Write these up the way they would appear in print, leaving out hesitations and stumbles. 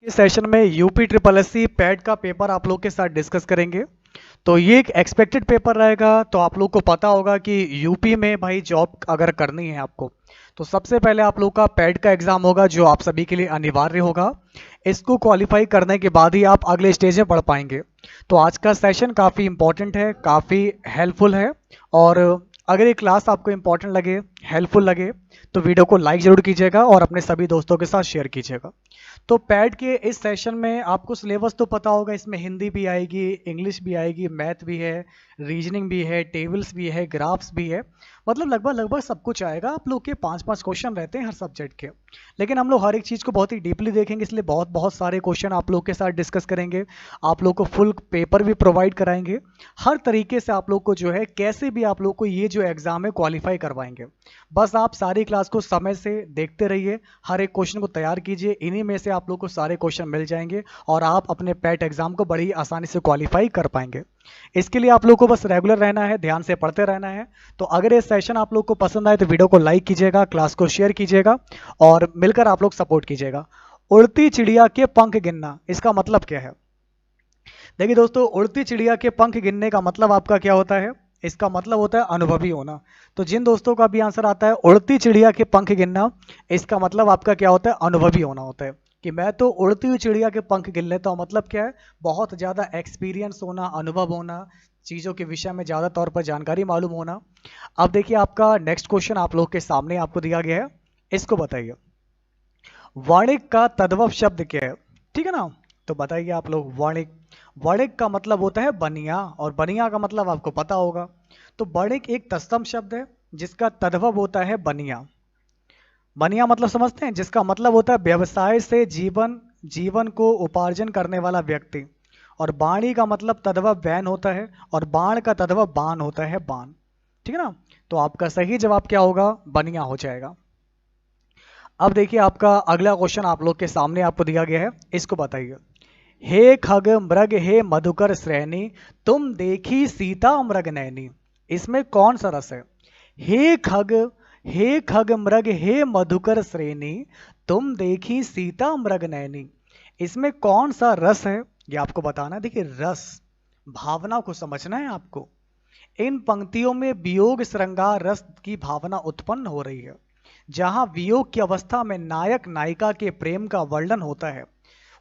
इस सेशन में UP triple S C PET का पेपर आप लोग के साथ डिस्कस करेंगे। तो ये एक एक्सपेक्टेड पेपर रहेगा। तो आप लोग को पता होगा कि यूपी में भाई जॉब अगर करनी है आपको, तो सबसे पहले आप लोग का पैट का एग्जाम होगा जो आप सभी के लिए अनिवार्य होगा। इसको क्वालिफाई करने के बाद ही आप अगले स्टेज में बढ़ पाएंगे। तो आज का सेशन काफ़ी इंपॉर्टेंट है, काफ़ी हेल्पफुल है। और अगर ये क्लास आपको इंपॉर्टेंट लगे, हेल्पफुल लगे, तो वीडियो को लाइक जरूर कीजिएगा और अपने सभी दोस्तों के साथ शेयर कीजिएगा। तो पैड के इस सेशन में आपको सिलेबस तो पता होगा, इसमें हिंदी भी आएगी, इंग्लिश भी आएगी, मैथ भी है, रीजनिंग भी है, टेबल्स भी है, ग्राफ्स भी है। मतलब लगभग लगभग सब कुछ आएगा। आप लोग के 5-5 क्वेश्चन रहते हैं हर सब्जेक्ट के। लेकिन हम लोग हर एक चीज़ को बहुत ही डीपली देखेंगे, इसलिए बहुत बहुत सारे क्वेश्चन आप लोग के साथ डिस्कस करेंगे। आप लोग को फुल पेपर भी प्रोवाइड कराएंगे। हर तरीके से आप लोग को जो है, कैसे भी आप लोग को ये जो एग्ज़ाम है क्वालिफाई करवाएंगे। बस आप सारी क्लास को समय से देखते रहिए, हर एक क्वेश्चन को तैयार कीजिए। इन्हीं में से आप लोग को सारे क्वेश्चन मिल जाएंगे और आप अपने पैट एग्जाम को बड़ी आसानी से क्वालिफाई कर पाएंगे। इसके लिए आप लोग को बस रेगुलर रहना है, ध्यान से पढ़ते रहना है। तो अगर ये सेशन आप लोग को पसंद आए तो वीडियो को लाइक कीजिएगा, क्लास को शेयर कीजिएगा और मिलकर आप लोग सपोर्ट कीजिएगा। उड़ती चिड़िया के पंख गिनना, इसका मतलब क्या है? देखिए दोस्तों, उड़ती चिड़िया के पंख गिनने का मतलब आपका क्या होता है? इसका मतलब होता है अनुभवी होना। तो जिन दोस्तों का भी आंसर आता है उड़ती चिड़िया के पंख गिनना, इसका मतलब आपका क्या होता है? अनुभवी होना होता है। कि मैं तो उड़ती हुई चिड़िया के पंख गिन लेता हूँ, मतलब क्या है? बहुत ज़्यादा एक्सपीरियंस होना, अनुभव होना, चीज़ों के विषय में ज़्यादा तौर पर जानकारी मालूम होना। अब देखिए, आपका नेक्स्ट क्वेश्चन आप लोग के सामने आपको दिया गया है, इसको बताइए। वाणिक का तद्भव शब्द क्या है? ठीक है ना? तो बताइए आप लोग। वाणिक, वाणिक का मतलब होता है बनिया, और बनिया का मतलब आपको पता होगा। तो वाणिक एक तत्सम शब्द है जिसका तद्भव होता है बनिया। बनिया मतलब समझते हैं, जिसका मतलब होता है व्यवसाय से जीवन जीवन को उपार्जन करने वाला व्यक्ति। और बाणी का मतलब तद्भव बैन होता है, और बाण का तद्भव बाण होता है, बाण। ठीक है ना? तो आपका सही जवाब क्या होगा? बनिया हो जाएगा। अब देखिए, आपका अगला क्वेश्चन आप लोग के सामने आपको दिया गया है, इसको बताइए। हे खग मृग हे मधुकर श्रेणी, तुम देखी सीता मृग नैनी। इसमें कौन सा रस है? हे खग, हे खग मृग हे मधुकर श्रेणी, तुम देखी सीता मृग नैनी। इसमें कौन सा रस है, ये आपको बताना है। देखिए, रस, भावना को समझना है आपको। इन पंक्तियों में वियोग श्रृंगार रस की भावना उत्पन्न हो रही है, जहां वियोग की अवस्था में नायक नायिका के प्रेम का वर्णन होता है।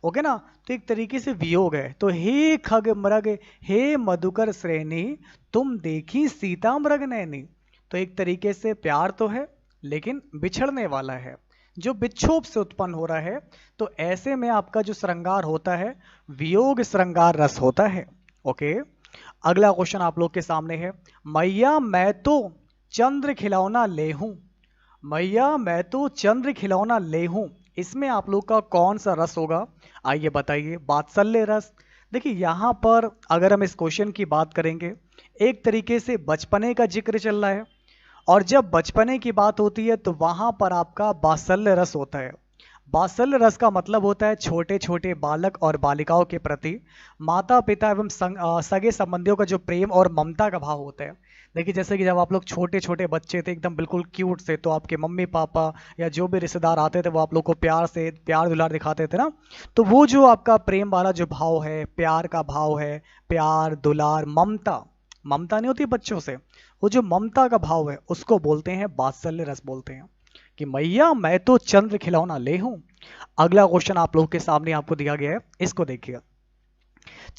ओके ना? तो एक तरीके से वियोग है। तो हे खग मृग हे मधुकर श्रेणी, तुम देखी सीता मृग नैनी। तो एक तरीके से प्यार तो है, लेकिन बिछड़ने वाला है, जो विक्षोभ से उत्पन्न हो रहा है। तो ऐसे में आपका जो श्रृंगार होता है, वियोग श्रृंगार रस होता है। ओके। अगला क्वेश्चन आप लोग के सामने है। मैया मैं तो चंद्र खिलौना ले हूं, मैया मैं तो चंद्र खिलौना ले हूं। इसमें आप लोग का कौन सा रस होगा? आइए बताइए। वात्सल्य रस। देखिए, यहां पर अगर हम इस क्वेश्चन की बात करेंगे, एक तरीके से बचपने का जिक्र चल रहा है। और जब बचपने की बात होती है तो वहां पर आपका वात्सल्य रस होता है। वात्सल्य रस का मतलब होता है छोटे छोटे बालक और बालिकाओं के प्रति माता पिता एवं सगे संबंधियों का जो प्रेम और ममता का भाव होता है। देखिए, जैसे कि जब आप लोग छोटे छोटे बच्चे थे, एकदम बिल्कुल क्यूट से, तो आपके मम्मी पापा या जो भी रिश्तेदार आते थे वो आप लोग को प्यार से प्यार दुलार दिखाते थे ना। तो वो जो आपका प्रेम वाला जो भाव है, प्यार का भाव है, प्यार दुलार ममता, ममता नहीं होती बच्चों से, वो जो ममता का भाव है उसको बोलते हैं वात्सल्य रस बोलते हैं। कि मैया मैं तो चंद्र खिलौना ले हूं। अगला क्वेश्चन आप लोग के सामने आपको दिया गया है, इसको देखिए।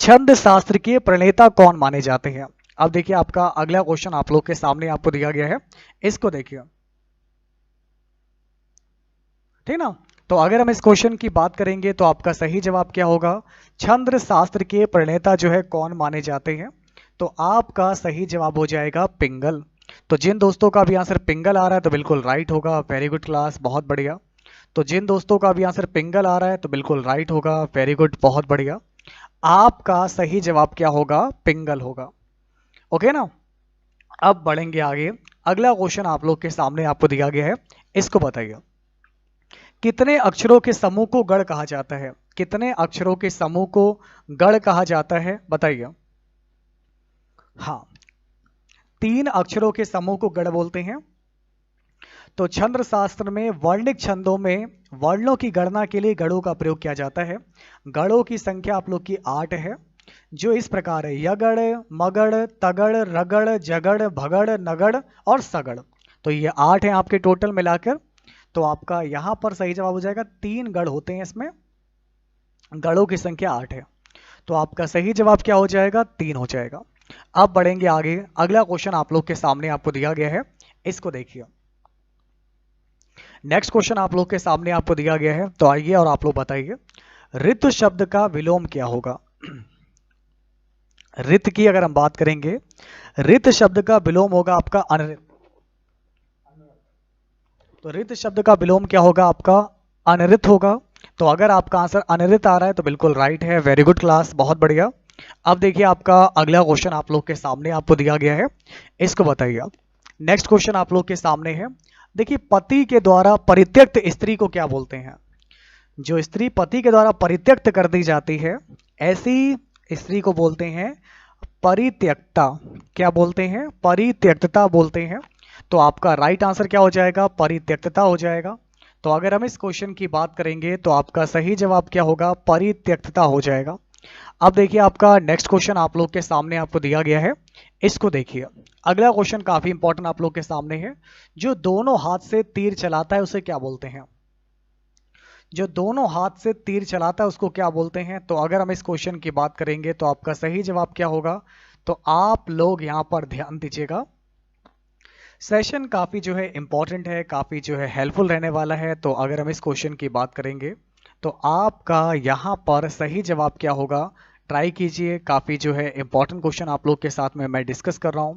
छंद शास्त्र के प्रणेता कौन माने जाते हैं? अब देखिए, आपका अगला क्वेश्चन आप लोग के सामने आपको दिया गया है, इसको देखिए। ठीक ना? तो अगर हम इस क्वेश्चन की बात करेंगे तो आपका सही जवाब क्या होगा? छंद शास्त्र के प्रणेता जो है कौन माने जाते हैं? तो आपका सही जवाब हो जाएगा पिंगल। तो जिन दोस्तों का भी आंसर पिंगल आ रहा है तो बिल्कुल राइट होगा। वेरी गुड क्लास, बहुत बढ़िया। तो जिन दोस्तों का भी आंसर पिंगल आ रहा है तो बिल्कुल राइट होगा। वेरी गुड, बहुत बढ़िया। आपका सही जवाब क्या होगा? पिंगल होगा। ओके ना? अब बढ़ेंगे आगे। अगला क्वेश्चन आप लोग के सामने आपको दिया गया है, इसको बताइए। कितने अक्षरों के समूह को गण कहा जाता है? कितने अक्षरों के समूह को गण कहा जाता है? बताइए। हाँ, 3 अक्षरों के समूह को गण बोलते हैं। तो छंद शास्त्र में वर्णिक छंदों में वर्णों की गणना के लिए गणों का प्रयोग किया जाता है। गणों की संख्या आप लोग की 8 है, जो इस प्रकार है: यगड़, मगड़, तगड़, रगड़, जगड़, भगड़, नगड़ और सगड़। तो ये 8 हैं आपके टोटल मिलाकर। तो आपका यहाँ पर सही जवाब हो जाएगा 3 गढ़ होते हैं इसमें, गढ़ों की संख्या 8 है। तो आपका सही जवाब क्या हो जाएगा? 3 हो जाएगा। अब बढ़ेंगे आगे। अगला क्वेश्चन आप लोग के सामने आपको दिया गया है, इसको देखिए। नेक्स्ट क्वेश्चन आप लोग के सामने आपको दिया गया है, तो आइए और आप लोग बताइए ऋतु शब्द का विलोम क्या होगा। ऋत की अगर हम बात करेंगे, ऋत शब्द का विलोम होगा आपका अनृत। तो ऋत शब्द का विलोम क्या होगा? आपका अनृत होगा। तो अगर आपका आंसर अनृत आ रहा है तो बिल्कुल राइट है। वेरी गुड क्लास, बहुत बढ़िया। अब देखिए आपका अगला क्वेश्चन आप लोग के सामने आपको दिया गया है, इसको बताइए आप। नेक्स्ट क्वेश्चन आप लोग के सामने है, देखिए पति के द्वारा परित्यक्त स्त्री को क्या बोलते हैं? जो स्त्री पति के द्वारा परित्यक्त कर दी जाती है, ऐसी स्त्री को बोलते हैं परित्यक्ता। क्या बोलते हैं? परित्यक्तता बोलते हैं। तो आपका राइट आंसर क्या हो जाएगा? परित्यक्तता हो जाएगा। तो अगर हम इस क्वेश्चन की बात करेंगे तो आपका सही जवाब क्या होगा? परित्यक्तता हो जाएगा। अब देखिए आपका नेक्स्ट क्वेश्चन आप लोग के सामने आपको दिया गया है, इसको देखिए। अगला क्वेश्चन काफी इंपॉर्टेंट आप लोग के सामने है। जो दोनों हाथ से तीर चलाता है उसे क्या बोलते हैं? जो दोनों हाथ से तीर चलाता है उसको क्या बोलते हैं? तो अगर हम इस क्वेश्चन की बात करेंगे तो आपका सही जवाब क्या होगा? तो आप लोग यहां पर ध्यान दीजिएगा। सेशन काफी जो है इंपॉर्टेंट है, काफी जो है हेल्पफुल रहने वाला है। तो अगर हम इस क्वेश्चन की बात करेंगे तो आपका यहां पर सही जवाब क्या होगा? ट्राई कीजिए। काफी जो है इंपॉर्टेंट क्वेश्चन आप लोग के साथ में मैं डिस्कस कर रहा हूं।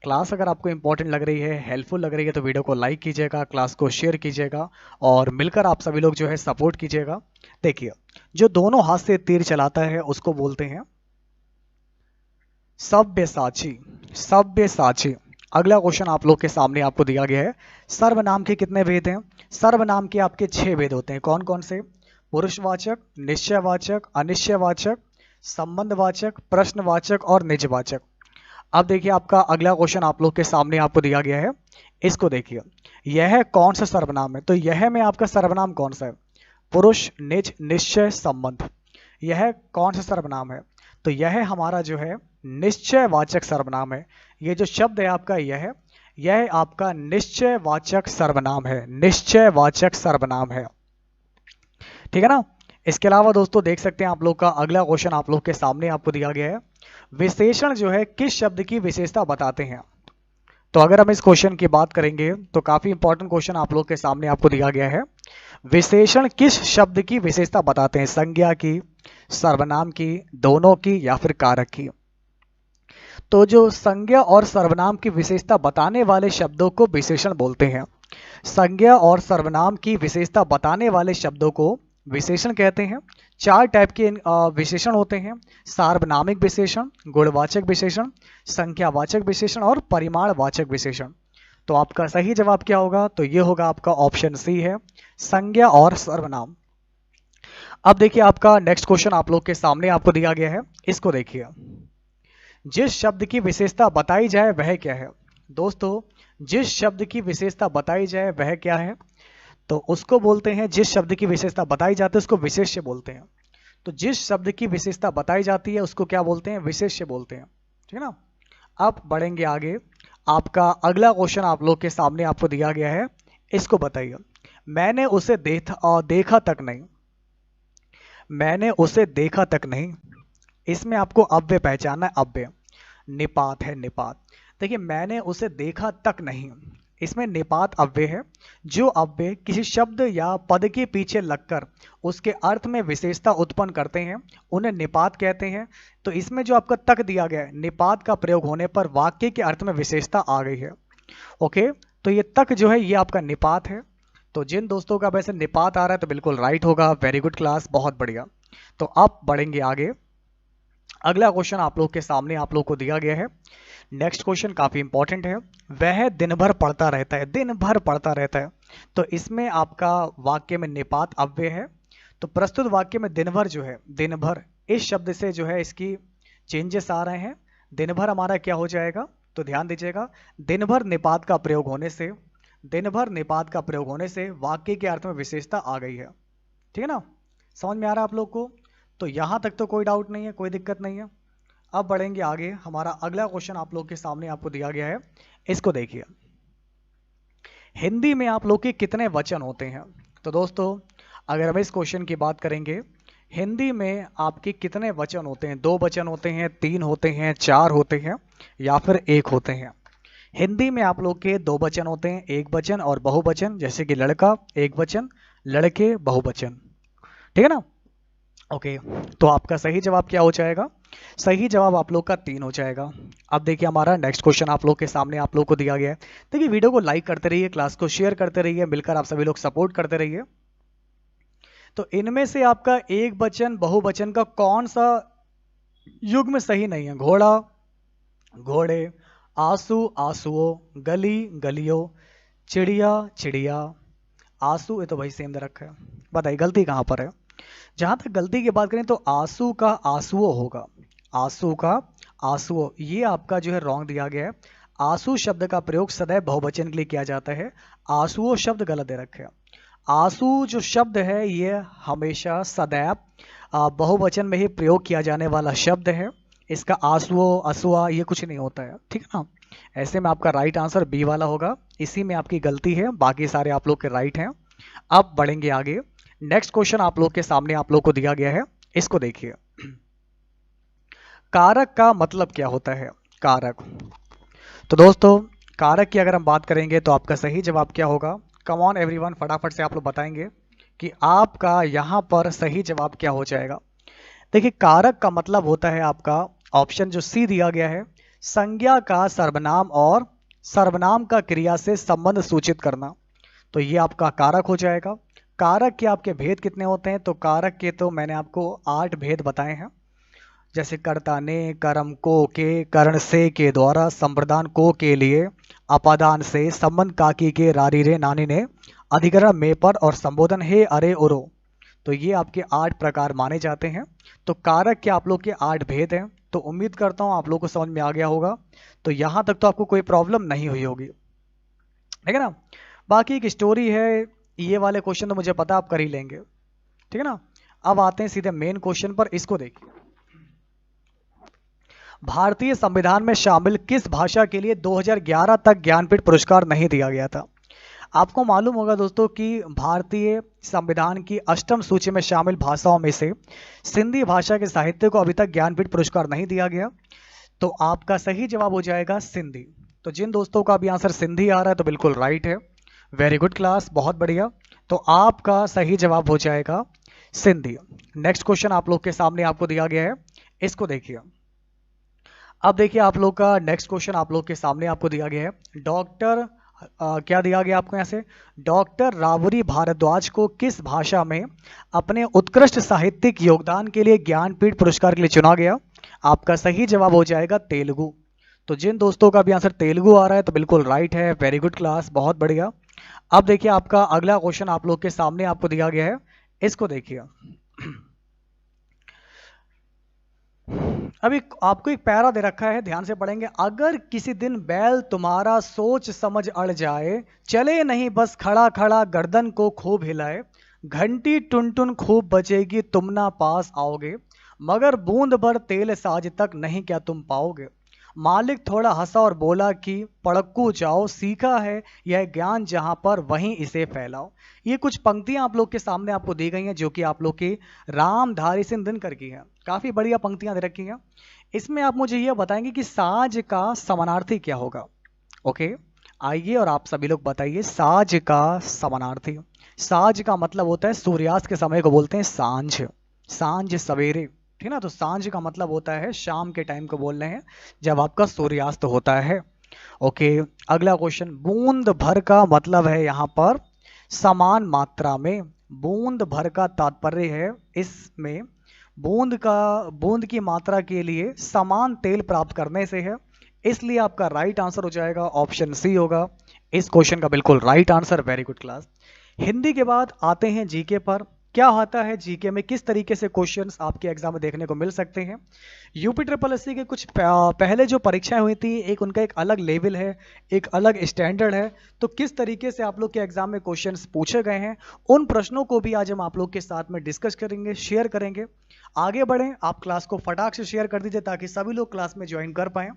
क्लास अगर आपको इंपॉर्टेंट लग रही है, हेल्पफुल लग रही है, तो वीडियो को लाइक कीजिएगा, क्लास को शेयर कीजिएगा और मिलकर आप सभी लोग जो है सपोर्ट कीजिएगा। देखिए, जो दोनों हाथ से तीर चलाता है उसको बोलते हैं सव्यसाची। सव्यसाची। अगला क्वेश्चन आप लोग के सामने आपको दिया गया है, सर्वनाम के कितने भेद हैं? सर्वनाम के आपके 6 भेद होते हैं। कौन कौन से? पुरुषवाचक, निश्चयवाचक, अनिश्चयवाचक, संबंधवाचक, प्रश्नवाचक और निजवाचक। अब देखिए आपका अगला क्वेश्चन आप लोग के सामने आपको दिया गया है, इसको देखिए। यह कौन सा सर्वनाम है? तो यह में आपका सर्वनाम कौन सा है? पुरुष, निज, निश्चय, संबंध। यह कौन सा सर्वनाम है? तो यह हमारा जो है निश्चयवाचक सर्वनाम है। ये जो शब्द है आपका यह आपका निश्चयवाचक सर्वनाम है। निश्चयवाचक सर्वनाम है, ठीक है ना। इसके अलावा दोस्तों देख सकते हैं आप लोग का अगला क्वेश्चन आप लोग के सामने आपको दिया गया है, विशेषण जो है किस शब्द की विशेषता बताते हैं? तो अगर हम इस क्वेश्चन की बात करेंगे तो काफी इंपॉर्टेंट क्वेश्चन आप लोग के सामने आपको दिया गया है। विशेषण किस शब्द की विशेषता बताते हैं? संज्ञा की, सर्वनाम की, दोनों की या फिर कारक की? तो जो संज्ञा और सर्वनाम की विशेषता बताने वाले शब्दों को विशेषण बोलते हैं। संज्ञा और सर्वनाम की विशेषता बताने वाले शब्दों को विशेषण कहते हैं। 4 टाइप के विशेषण होते हैं: सार्वनामिक विशेषण, गुणवाचक विशेषण, संख्यावाचक विशेषण और परिमाणवाचक विशेषण। तो आपका सही जवाब क्या होगा? तो ये होगा आपका ऑप्शन सी है, संज्ञा और सर्वनाम। अब देखिए आपका नेक्स्ट क्वेश्चन आप लोग के सामने आपको दिया गया है, इसको देखिए। जिस शब्द की विशेषता बताई जाए वह क्या है? दोस्तों, जिस शब्द की विशेषता बताई जाए वह क्या है? तो उसको बोलते हैं, जिस शब्द की विशेषता बताई जाती है उसको विशेष्य बोलते हैं। तो जिस शब्द की विशेषता बताई जाती है उसको क्या बोलते हैं? विशेष्य बोलते हैं, ठीक है ना। अब बढ़ेंगे आगे। आपका अगला क्वेश्चन आप लोग के सामने आपको दिया गया है, इसको बताइए। मैंने उसे देखा तक नहीं। मैंने उसे देखा तक नहीं, इसमें आपको अव्यय पहचानना है। अव्यय निपात है, निपात। देखिए, मैंने उसे देखा तक नहीं, इसमें निपात अव्यय है। जो अव्यय किसी शब्द या पद के पीछे लगकर उसके अर्थ में विशेषता उत्पन्न करते हैं उन्हें निपात कहते हैं। तो इसमें जो आपका तक दिया गया है, निपात का प्रयोग होने पर वाक्य के अर्थ में विशेषता आ गई है। ओके, तो ये तक जो है ये आपका निपात है। तो जिन दोस्तों का वैसे निपात आ रहा है तो बिल्कुल राइट होगा। वेरी गुड क्लास, बहुत बढ़िया। तो अब बढ़ेंगे आगे। अगला क्वेश्चन आप लोग के सामने आप लोग को दिया गया है। नेक्स्ट क्वेश्चन काफी इंपॉर्टेंट है। वह दिन भर पढ़ता रहता है। दिन भर पढ़ता रहता है, तो इसमें आपका वाक्य में निपात अव्यय है। तो प्रस्तुत वाक्य में दिन भर जो है, दिन भर इस शब्द से जो है इसकी चेंजेस आ रहे हैं। दिन भर हमारा क्या हो जाएगा? तो ध्यान दीजिएगा, दिन भर निपात का प्रयोग होने से दिन भर निपात का प्रयोग होने से वाक्य के अर्थ में विशेषता आ गई है। ठीक है ना, समझ में आ रहा है आप लोग को? तो यहां तक तो कोई डाउट नहीं है, कोई दिक्कत नहीं है। अब बढ़ेंगे आगे। हमारा अगला क्वेश्चन आप लोग के सामने आपको दिया गया है, इसको देखिए। हिंदी में आप लोग के कितने वचन होते हैं? तो दोस्तों अगर हम इस क्वेश्चन की बात करेंगे, हिंदी में आपके कितने वचन होते हैं? 2 वचन होते हैं, 3 होते हैं, 4 होते हैं या फिर 1 होते हैं? हिंदी में आप लोग के 2 वचन होते हैं, 1 वचन और बहुवचन, जैसे कि लड़का 1 वचन, लड़के बहुवचन। ठीक है ना? ओके, तो आपका सही जवाब क्या हो जाएगा? सही जवाब आप लोग का 3 हो जाएगा। अब देखिए हमारा नेक्स्ट क्वेश्चन आप लोग के सामने आप लोग को दिया गया है। देखिए वीडियो को लाइक करते रहिए, क्लास को शेयर करते रहिए, मिलकर आप सभी लोग सपोर्ट करते रहिए। तो इनमें से आपका 1 वचन बहुवचन का कौन सा युग्म सही नहीं है? घोड़ा घोड़े, आंसू आंसुओं, गली गलियों, चिड़िया चिड़िया। आंसू ये तो भाई सेम दे रखा है, बताइए गलती कहाँ पर है? जहां तक गलती की बात करें तो आंसू का आंसुओं होगा, आंसू का आंसुओं, ये आपका जो है रॉन्ग दिया गया है। आंसू शब्द का प्रयोग सदैव बहुवचन के लिए किया जाता है, आंसुओं शब्द गलत दे रखे हैं। आंसू जो शब्द है ये हमेशा सदैव बहुवचन में ही प्रयोग किया जाने वाला शब्द है। इसका आंसुओं असुआ ये कुछ नहीं होता है। ठीक है ना? ऐसे में आपका राइट आंसर बी वाला होगा, इसी में आपकी गलती है, बाकी सारे आप लोग के राइट हैं। अब बढ़ेंगे आगे। नेक्स्ट क्वेश्चन आप लोग के सामने आप लोग को दिया गया है, इसको देखिए। कारक का मतलब क्या होता है? कारक। तो दोस्तों कारक की अगर हम बात करेंगे तो आपका सही जवाब क्या होगा? कम ऑन एवरीवन, फटाफट से आप लोग बताएंगे कि आपका यहां पर सही जवाब क्या हो जाएगा। देखिए कारक का मतलब होता है आपका ऑप्शन जो सी दिया गया है, संज्ञा का सर्वनाम और सर्वनाम का क्रिया से संबंध सूचित करना। तो ये आपका कारक हो जाएगा। कारक के आपके भेद कितने होते हैं? तो कारक के तो मैंने आपको 8 भेद बताए हैं, जैसे कर्ता ने, कर्म को, के, कर्ण से, के द्वारा, संप्रदान को, के लिए, अपादान से, संबंध काकी के, रारी रे, नानी ने, अधिकरण में पर और संबोधन हे, अरे, उरो। तो ये आपके 8 प्रकार माने जाते हैं। तो कारक के आप लोग के 8 भेद हैं। तो उम्मीद करता हूं आप लोग को समझ में आ गया होगा। तो यहां तक तो आपको कोई प्रॉब्लम नहीं हुई होगी। ठीक है ना? बाकी एक स्टोरी है, ये वाले क्वेश्चन तो मुझे पता आप कर ही लेंगे। ठीक है ना? अब आते हैं सीधे मेन क्वेश्चन पर, इसको देखिए। भारतीय संविधान में शामिल किस भाषा के लिए 2011 तक ज्ञानपीठ पुरस्कार नहीं दिया गया था? आपको मालूम होगा दोस्तों कि भारतीय संविधान की 8वीं सूची में शामिल भाषाओं में से सिंधी भाषा के साहित्य को अभी तक ज्ञानपीठ पुरस्कार नहीं दिया गया। तो आपका सही जवाब हो जाएगा सिंधी। तो जिन दोस्तों का भी आंसर सिंधी आ रहा है तो बिल्कुल राइट है, वेरी गुड क्लास, बहुत बढ़िया। तो आपका सही जवाब हो जाएगा सिंधी। नेक्स्ट क्वेश्चन आप लोग के सामने आपको दिया गया है, इसको देखिए। अब देखिए आप लोग का नेक्स्ट क्वेश्चन आप लोग के सामने आपको दिया गया है। डॉक्टर क्या दिया गया आपको? यहाँ से डॉक्टर रावरी भारद्वाज को किस भाषा में अपने उत्कृष्ट साहित्यिक योगदान के लिए ज्ञानपीठ पुरस्कार के लिए चुना गया? आपका सही जवाब हो जाएगा तेलुगु। तो जिन दोस्तों का भी आंसर तेलुगु आ रहा है तो बिल्कुल राइट है, वेरी गुड क्लास, बहुत बढ़िया। अब देखिए आपका अगला क्वेश्चन आप लोग के सामने आपको दिया गया है, इसको देखिए। अभी आपको एक पैरा दे रखा है, ध्यान से पढ़ेंगे। अगर किसी दिन बैल तुम्हारा सोच समझ अड़ जाए, चले नहीं बस खड़ा खड़ा गर्दन को खूब हिलाए, घंटी टुन टुन खूब बजेगी तुम ना पास आओगे, मगर बूंद भर तेल साज तक नहीं क्या तुम पाओगे। मालिक थोड़ा हंसा और बोला कि पड़क्कू जाओ, सीखा है यह ज्ञान जहां पर वहीं इसे फैलाओ। ये कुछ पंक्तियां आप लोग के सामने आपको दी गई हैं जो कि आप लोग की रामधारी सिंह दिनकर की है। काफी बढ़िया पंक्तियां दे रखी हैं। इसमें आप मुझे यह बताएंगे कि साज का समानार्थी क्या होगा? ओके, आइए और आप सभी लोग बताइए साज का समानार्थी। साज का मतलब होता है सूर्यास्त के समय को बोलते हैं सांझ, सांझ सवेरे। ठीक ना? तो सांझ का मतलब होता है शाम के टाइम को बोल रहे हैं जब आपका सूर्यास्त होता है। ओके, अगला क्वेश्चन। बूंद भर का मतलब है यहाँ पर समान मात्रा में। बूंद भर का तात्पर्य है इसमें बूंद की मात्रा के लिए समान तेल प्राप्त करने से है, इसलिए आपका राइट आंसर हो जाएगा ऑप्शन सी होगा इस क्वेश्चन का बिल्कुल right answer. Very good class. Hindi के बाद आते हैं जीके पर। क्या होता है जीके में, किस तरीके से क्वेश्चंस आपके एग्जाम में देखने को मिल सकते हैं। यूपी ट्रिपल एससी के कुछ पहले जो परीक्षाएं हुई थी, एक उनका एक अलग लेवल है, एक अलग स्टैंडर्ड है। तो किस तरीके से आप लोग के एग्जाम में क्वेश्चंस पूछे गए हैं, उन प्रश्नों को भी आज हम आप लोग के साथ में डिस्कस करेंगे, शेयर करेंगे। आगे बढ़ें, आप क्लास को फटाक से शेयर कर दीजिए ताकि सभी लोग क्लास में ज्वाइन कर पाएं।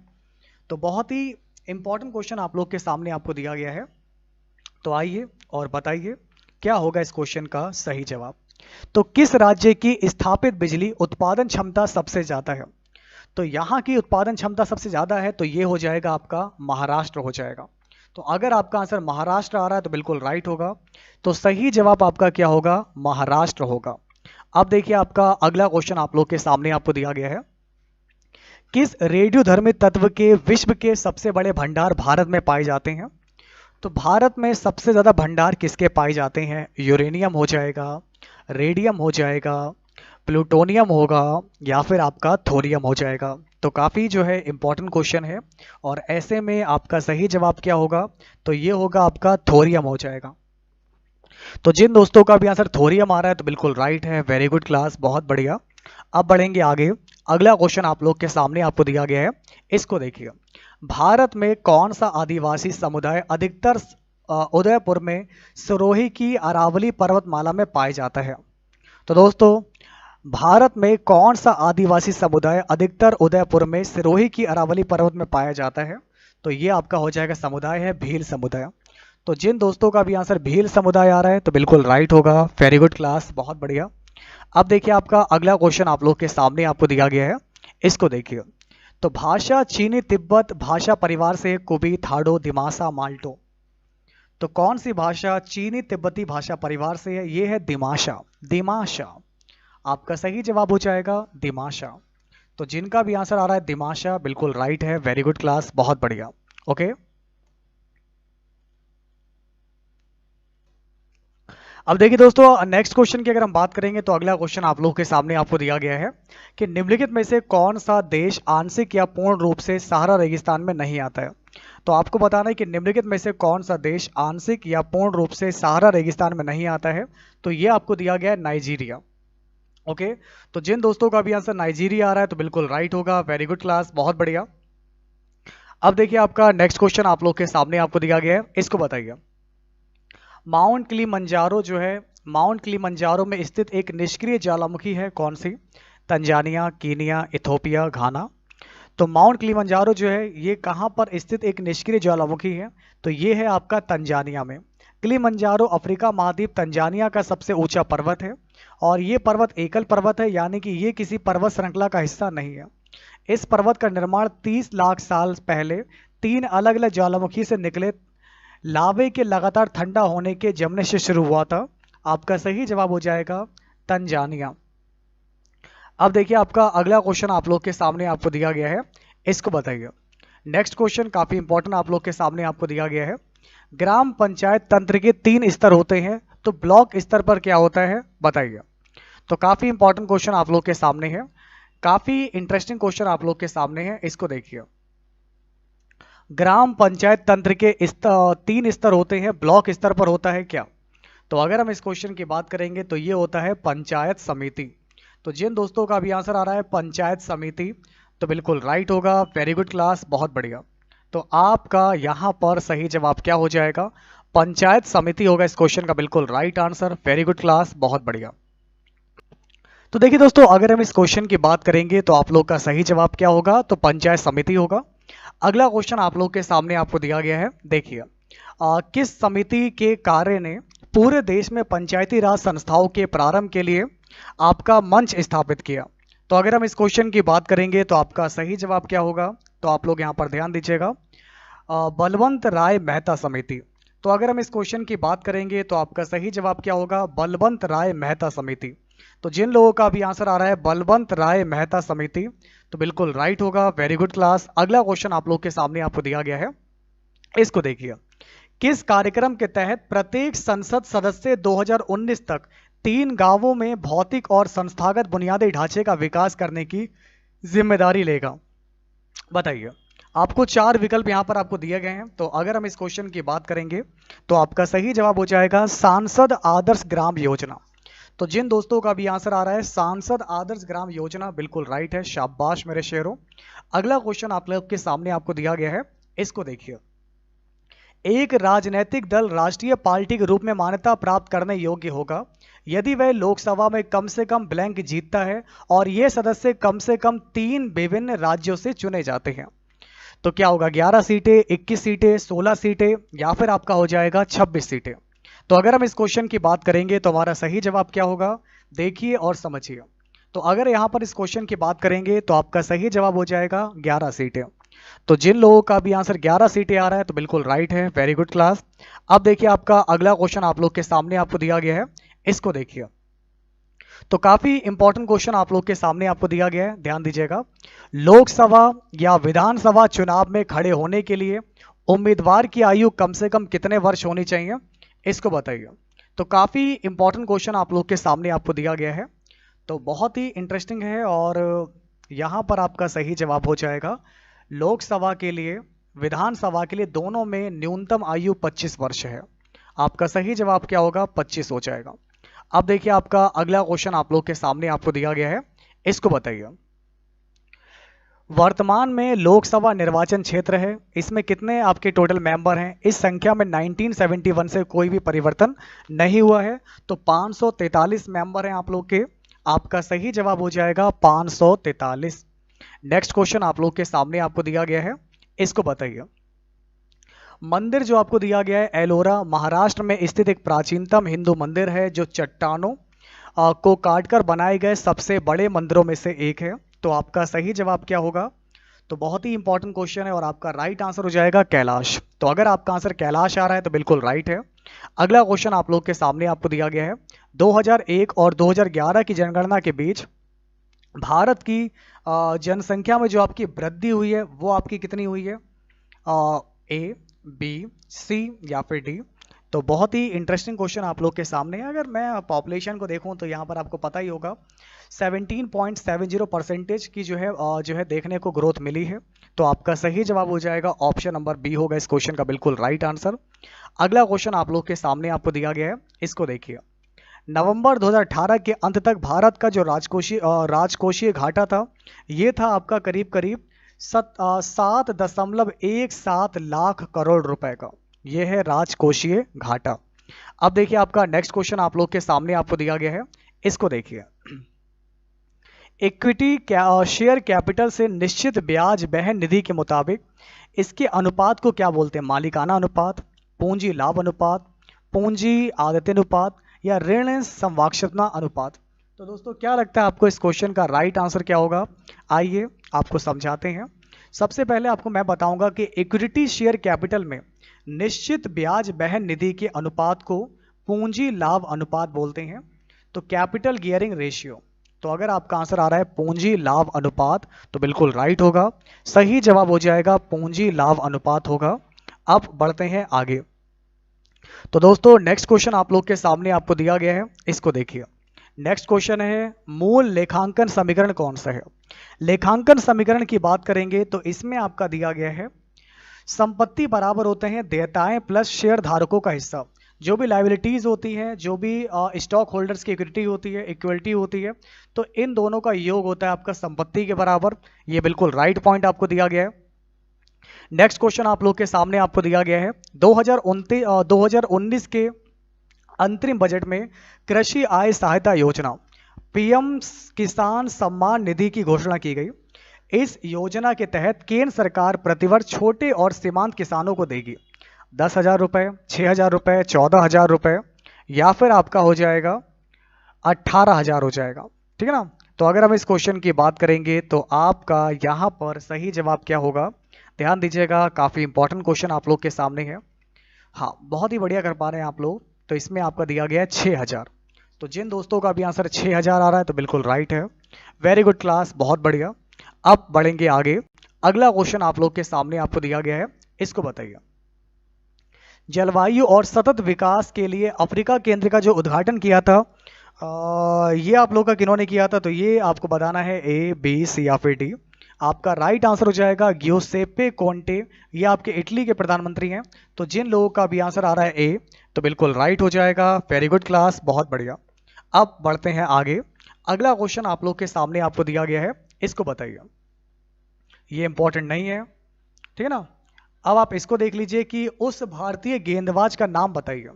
तो बहुत ही इंपॉर्टेंट क्वेश्चन आप लोग के सामने आपको दिया गया है। तो आइए और बताइए क्या होगा इस क्वेश्चन का सही जवाब। तो किस राज्य की स्थापित बिजली उत्पादन क्षमता सबसे ज्यादा है। तो यहां की उत्पादन क्षमता सबसे ज्यादा है, तो ये हो जाएगा आपका महाराष्ट्र हो जाएगा। तो अगर आपका आंसर महाराष्ट्र आ रहा है तो बिल्कुल राइट होगा। तो सही जवाब आपका क्या होगा, महाराष्ट्र होगा। अब देखिए आपका अगला क्वेश्चन आप लोग के सामने आपको दिया गया है। किस रेडियोधर्मी तत्व के विश्व के सबसे बड़े भंडार भारत में पाए जाते हैं। तो भारत में सबसे ज्यादा भंडार किसके पाए जाते हैं, यूरेनियम हो जाएगा, रेडियम हो जाएगा, प्लूटोनियम होगा, या फिर आपका थोरियम हो जाएगा। तो काफ़ी जो है इंपॉर्टेंट क्वेश्चन है, और ऐसे में आपका सही जवाब क्या होगा, तो ये होगा आपका थोरियम हो जाएगा। तो जिन दोस्तों का भी आंसर थोरियम आ रहा है तो बिल्कुल राइट है, वेरी गुड क्लास, बहुत बढ़िया। अब बढ़ेंगे आगे। अगला क्वेश्चन आप लोग के सामने आपको दिया गया है, इसको देखिए। भारत में कौन सा आदिवासी समुदाय अधिकतर उदयपुर में सिरोही की अरावली पर्वतमाला में पाया जाता है। तो दोस्तों, भारत में कौन सा आदिवासी समुदाय अधिकतर उदयपुर में सिरोही की अरावली पर्वत में पाया जाता है। तो ये आपका हो जाएगा समुदाय है भील समुदाय। तो जिन दोस्तों का भी आंसर भील समुदाय आ रहा है तो बिल्कुल राइट होगा, वेरी गुड क्लास, बहुत बढ़िया। अब देखिए आपका अगला क्वेश्चन आप लोग के सामने आपको दिया गया है, इसको देखिए। तो भाषा चीनी तिब्बत भाषा परिवार से कुबी, थाडो, दिमासा, माल्टो। तो कौन सी भाषा चीनी तिब्बती भाषा परिवार से है, ये है दिमाशा। दिमाशा आपका सही जवाब हो जाएगा, दिमाशा। तो जिनका भी आंसर आ रहा है दिमाशा, बिल्कुल राइट है, वेरी गुड क्लास, बहुत बढ़िया। ओके, अब देखिए दोस्तों, नेक्स्ट क्वेश्चन की अगर हम बात करेंगे तो अगला क्वेश्चन आप लोगों के सामने आपको दिया गया है कि निम्नलिखित में से कौन सा देश आंशिक या पूर्ण रूप से सहारा रेगिस्तान में नहीं आता है। तो आपको बताना है कि निम्नलिखित में से कौन सा देश आंशिक या पूर्ण रूप से सहारा रेगिस्तान में नहीं आता है। तो ये आपको दिया गया है नाइजीरिया। ओके, तो जिन दोस्तों का भी आंसर नाइजीरिया आ रहा है तो बिल्कुल राइट होगा, वेरी गुड क्लास, बहुत बढ़िया। अब देखिए आपका नेक्स्ट क्वेश्चन आप लोग के सामने आपको दिया गया है, इसको बताइए। माउंट किलिमंजारो जो है, माउंट किलिमंजारो में स्थित एक निष्क्रिय ज्वालामुखी है, कौन सी। तंजानिया, कीनिया, इथोपिया, घाना। तो माउंट किलिमंजारो जो है ये कहाँ पर स्थित एक निष्क्रिय ज्वालामुखी है, तो ये है आपका तंजानिया में। किलिमंजारो अफ्रीका महाद्वीप तंजानिया का सबसे ऊंचा पर्वत है, और ये पर्वत एकल पर्वत है, यानी कि ये किसी पर्वत श्रृंखला का हिस्सा नहीं है। इस पर्वत का निर्माण 30 लाख साल पहले 3 अलग अलग ज्वालामुखी से निकले लावे के लगातार ठंडा होने के जमने से शुरू हुआ था। आपका सही जवाब हो जाएगा तंजानिया। अब देखिए आपका अगला क्वेश्चन आप लोग के सामने आपको दिया गया है, इसको बताइए। नेक्स्ट क्वेश्चन काफी इंपॉर्टेंट आप लोग के सामने आपको दिया गया है। ग्राम पंचायत तंत्र के 3 स्तर होते हैं, तो ब्लॉक स्तर पर क्या होता है, बताइए। तो काफी इंपॉर्टेंट क्वेश्चन आप लोग के सामने है, काफी इंटरेस्टिंग क्वेश्चन आप लोग के सामने है, इसको देखिए। ग्राम पंचायत तंत्र के 3 स्तर होते हैं, ब्लॉक स्तर पर होता है क्या। तो अगर हम इस क्वेश्चन की बात करेंगे तो ये होता है पंचायत समिति। तो जिन दोस्तों का भी आंसर आ रहा है पंचायत समिति, तो बिल्कुल राइट होगा, वेरी गुड क्लास, बहुत बढ़िया। तो आपका यहां पर सही जवाब क्या हो जाएगा, पंचायत समिति होगा इस क्वेश्चन का बिल्कुल right answer, very good class, बहुत बढ़िया। तो देखिए दोस्तों, अगर हम इस क्वेश्चन की बात करेंगे तो आप लोग का सही जवाब क्या होगा, तो पंचायत समिति होगा। अगला क्वेश्चन आप लोग के सामने आपको दिया गया है, देखिए। किस समिति के कार्य ने पूरे देश में पंचायती राज संस्थाओं के प्रारंभ के लिए आपका मंच स्थापित किया। तो अगर हम इस क्वेश्चन की बात करेंगे तो आपका सही जवाब क्या होगा, तो आप लोग यहाँ पर ध्यान दीजिएगा, बलवंत राय मेहता समिति। तो अगर हम इस क्वेश्चन की बात करेंगे तो आपका सही जवाब क्या होगा, बलवंत राय मेहता समिति। तो जिन लोगों का भी आंसर आ रहा है बलवंत राय मेहता समिति, तो बिल्कुल राइट होगा, वेरी गुड क्लास। अगला क्वेश्चन आप लोग के सामने आपको दिया गया है, इसको देखिए। किस कार्यक्रम के तहत प्रत्येक संसद सदस्य 2019 तक 3 गांवों में भौतिक और संस्थागत बुनियादी ढांचे का विकास करने की जिम्मेदारी लेगा, बताइए। आपको 4 विकल्प यहां पर आपको दिए गए हैं। तो अगर हम इस क्वेश्चन की बात करेंगे तो आपका सही जवाब हो जाएगा सांसद आदर्श ग्राम योजना। तो जिन दोस्तों का भी आंसर आ रहा है सांसद आदर्श ग्राम योजना, बिल्कुल राइट है, शाबाश मेरे शेरों। अगला क्वेश्चन आप लोग के सामने आपको दिया गया है, इसको देखिए। एक राजनीतिक दल राष्ट्रीय पार्टी के रूप में मान्यता प्राप्त करने योग्य होगा यदि वह लोकसभा में कम से कम ब्लैंक जीतता है और ये सदस्य कम से कम 3 विभिन्न राज्यों से चुने जाते हैं। तो क्या होगा, 11 सीटें, 21 सीटें, 16 सीटें, या फिर आपका हो जाएगा 26 सीटें। तो अगर हम इस क्वेश्चन की बात करेंगे तो हमारा सही जवाब क्या होगा, देखिए और समझिए। तो अगर यहां पर इस क्वेश्चन की बात करेंगे तो आपका सही जवाब हो जाएगा 11 सीटें। तो जिन लोगों का भी आंसर 11 सीटें आ रहा है तो बिल्कुल राइट है, वेरी गुड क्लास। अब देखिए आपका अगला क्वेश्चन आप लोग के सामने आपको दिया गया है, इसको देखिए। तो काफी इंपॉर्टेंट क्वेश्चन आप लोग के सामने आपको दिया गया है, ध्यान दीजिएगा। लोकसभा या विधानसभा चुनाव में खड़े होने के लिए उम्मीदवार की आयु कम से कम कितने वर्ष होनी चाहिए, इसको बताइए। तो काफी इंपॉर्टेंट क्वेश्चन आप लोग के सामने आपको दिया गया है, तो बहुत ही इंटरेस्टिंग है। और यहां पर आपका सही जवाब हो जाएगा लोकसभा के लिए, विधानसभा के लिए दोनों में न्यूनतम आयु 25 वर्ष है। आपका सही जवाब क्या होगा, 25 हो जाएगा। अब देखिए आपका अगला क्वेश्चन आप लोग के सामने आपको दिया गया है, इसको बताइए। वर्तमान में लोकसभा निर्वाचन क्षेत्र है, इसमें कितने आपके टोटल मेंबर हैं? इस संख्या में 1971 से कोई भी परिवर्तन नहीं हुआ है, तो 543 मेंबर हैं आप लोग के। आपका सही जवाब हो जाएगा 543। नेक्स्ट क्वेश्चन आप लोग के सामने आपको दिया गया है, इसको बताइए। मंदिर जो आपको दिया गया है एलोरा महाराष्ट्र में स्थित एक प्राचीनतम हिंदू मंदिर है जो चट्टानों को काटकर बनाए गए सबसे बड़े मंदिरों में से एक है। तो आपका सही जवाब क्या होगा? तो बहुत ही इंपॉर्टेंट क्वेश्चन है और आपका राइट आंसर हो जाएगा कैलाश। तो अगर आपका आंसर कैलाश आ रहा है तो बिल्कुल राइट है। अगला क्वेश्चन आप लोग के सामने आपको दिया गया है, 2001 और 2011 की जनगणना के बीच भारत की जनसंख्या में जो आपकी वृद्धि हुई है वो आपकी कितनी हुई है, ए, बी, सी या फिर डी? तो बहुत ही इंटरेस्टिंग क्वेश्चन आप लोग के सामने है। अगर मैं पॉपुलेशन को देखूं तो यहाँ पर आपको पता ही होगा 17.70% की जो है देखने को ग्रोथ मिली है। तो आपका सही जवाब हो जाएगा ऑप्शन नंबर बी होगा इस क्वेश्चन का बिल्कुल राइट आंसर। अगला क्वेश्चन आप लोग के सामने आपको दिया गया है, इसको देखिए। नवंबर 2018 के अंत तक भारत का जो राजकोषीय घाटा था ये था आपका करीब करीब 7.17 लाख करोड़ रुपए का, यह है राजकोषीय घाटा। अब देखिए आपका नेक्स्ट क्वेश्चन आप लोग के सामने आपको दिया गया है, इसको देखिए। इक्विटी शेयर कैपिटल से निश्चित ब्याज वहन निधि के मुताबिक इसके अनुपात को क्या बोलते हैं? मालिकाना अनुपात, पूंजी लाभ अनुपात, पूंजी आदत अनुपात या ऋण संवाक्षता अनुपात? तो दोस्तों क्या लगता है आपको इस क्वेश्चन का राइट आंसर क्या होगा? आइए आपको समझाते हैं। सबसे पहले आपको मैं बताऊंगा कि इक्विटी शेयर कैपिटल में निश्चित ब्याज वहन निधि के अनुपात को पूंजी लाभ अनुपात बोलते हैं। तो कैपिटल गियरिंग रेशियो। तो अगर आपका आंसर आ रहा है पूंजी लाभ अनुपात तो बिल्कुल राइट होगा, सही जवाब हो जाएगा पूंजी लाभ अनुपात होगा। अब बढ़ते हैं आगे। तो दोस्तों नेक्स्ट क्वेश्चन आप लोग के सामने आपको दिया गया है, इसको देखिए। नेक्स्ट क्वेश्चन है मूल लेखांकन समीकरण कौन सा है? लेखांकन समीकरण की बात करेंगे तो इसमें आपका दिया गया है संपत्ति बराबर होते हैं देयताएं प्लस शेयर धारकों का हिस्सा। जो भी लायबिलिटीज होती हैं, जो भी स्टॉक होल्डर्स की इक्विटी होती है, तो इन दोनों का योग होता है आपका संपत्ति के बराबर। ये बिल्कुल राइट पॉइंट आपको दिया गया है। नेक्स्ट क्वेश्चन आप लोग के सामने आपको दिया गया है 2019 के अंतरिम बजट में कृषि आय सहायता योजना पीएम किसान सम्मान निधि की घोषणा की गई। इस योजना के तहत केंद्र सरकार प्रतिवर्ष छोटे और सीमांत किसानों को देगी 10,000 रुपए, 6,000 रुपए, 14,000 रुपए या फिर आपका हो जाएगा 18,000 हो जाएगा, ठीक है ना। तो अगर हम इस क्वेश्चन की बात करेंगे तो आपका यहाँ पर सही जवाब क्या होगा? ध्यान दीजिएगा, काफी इंपॉर्टेंट क्वेश्चन आप लोग के सामने है। हाँ, बहुत ही बढ़िया कर पा रहे हैं आप लोग। तो इसमें आपका दिया गया है 6,000। तो जिन दोस्तों का भी आंसर 6,000 आ रहा है तो बिल्कुल राइट है, वेरी गुड क्लास, बहुत बढ़िया। अब बढ़ेंगे आगे। अगला क्वेश्चन आप लोग के सामने आपको दिया गया है, इसको बताइए। जलवायु और सतत विकास के लिए अफ्रीका केंद्र का जो उद्घाटन किया था ये आप लोग का किन्होंने किया था? तो ये आपको बताना है ए, बी, सी या फिर डी। आपका राइट आंसर हो जाएगा ग्यूसेप्पे कोंटे, ये आपके इटली के प्रधानमंत्री हैं। तो जिन लोगों का भी आंसर आ रहा है ए तो बिल्कुल राइट हो जाएगा, वेरी गुड क्लास, बहुत बढ़िया। अब बढ़ते हैं आगे। अगला क्वेश्चन आप लोग के सामने आपको दिया गया है, इसको बताइए। ये इंपॉर्टेंट नहीं है, ठीक है ना। अब आप इसको देख लीजिए कि उस भारतीय गेंदबाज का नाम बताइए।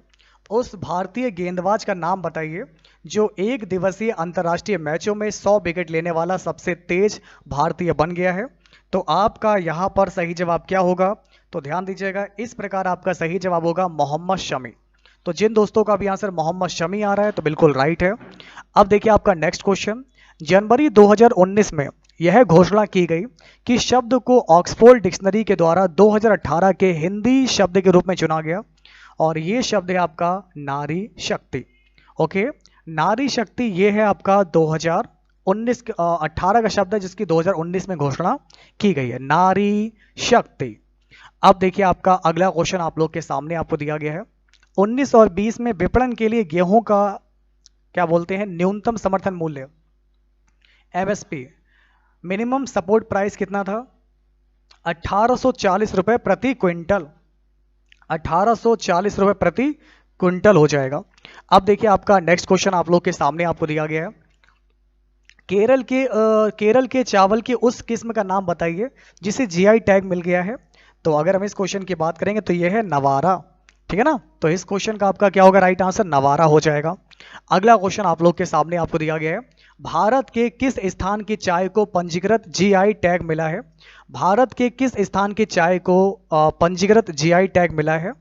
उस भारतीय गेंदबाज का नाम बताइए जो एक दिवसीय अंतर्राष्ट्रीय मैचों में 100 विकेट लेने वाला सबसे तेज भारतीय बन गया है। तो आपका यहाँ पर सही जवाब क्या होगा, तो ध्यान दीजिएगा, इस प्रकार आपका सही जवाब होगा मोहम्मद शमी। तो जिन दोस्तों का भी आंसर मोहम्मद शमी आ रहा है तो बिल्कुल राइट है। अब देखिए आपका नेक्स्ट क्वेश्चन। जनवरी 2019 में यह घोषणा की गई कि शब्द को ऑक्सफोर्ड डिक्शनरी के द्वारा 2018 के हिंदी शब्द के रूप में चुना गया, और ये शब्द है आपका नारी शक्ति। ओके, नारी शक्ति ये है आपका 2019 18 का शब्द है जिसकी 2019 में घोषणा की गई है, नारी शक्ति। अब देखिए आपका अगला क्वेश्चन आप लोग के सामने आपको दिया गया है। 19 और 20 में विपणन के लिए गेहूं का क्या बोलते हैं, न्यूनतम समर्थन मूल्य MSP, मिनिमम सपोर्ट प्राइस कितना था, 1840 रुपए प्रति क्विंटल। 1840 रुपए प्रति क्विंटल हो जाएगा। अब देखिए आपका नेक्स्ट क्वेश्चन आप लोग के सामने आपको दिया गया है। केरल के चावल की उस किस्म का नाम बताइए जिसे GI टैग मिल गया है। तो अगर हम इस क्वेश्चन की बात करेंगे तो यह है नवारा, ठीक है ना। तो इस क्वेश्चन का आपका क्या होगा, राइट आंसर नवारा हो जाएगा। अगला क्वेश्चन आप लोग के सामने आपको दिया गया है। भारत के किस स्थान की चाय को पंजीकृत GI टैग मिला है। भारत के किस स्थान की चाय को पंजीकृत GI टैग मिला है।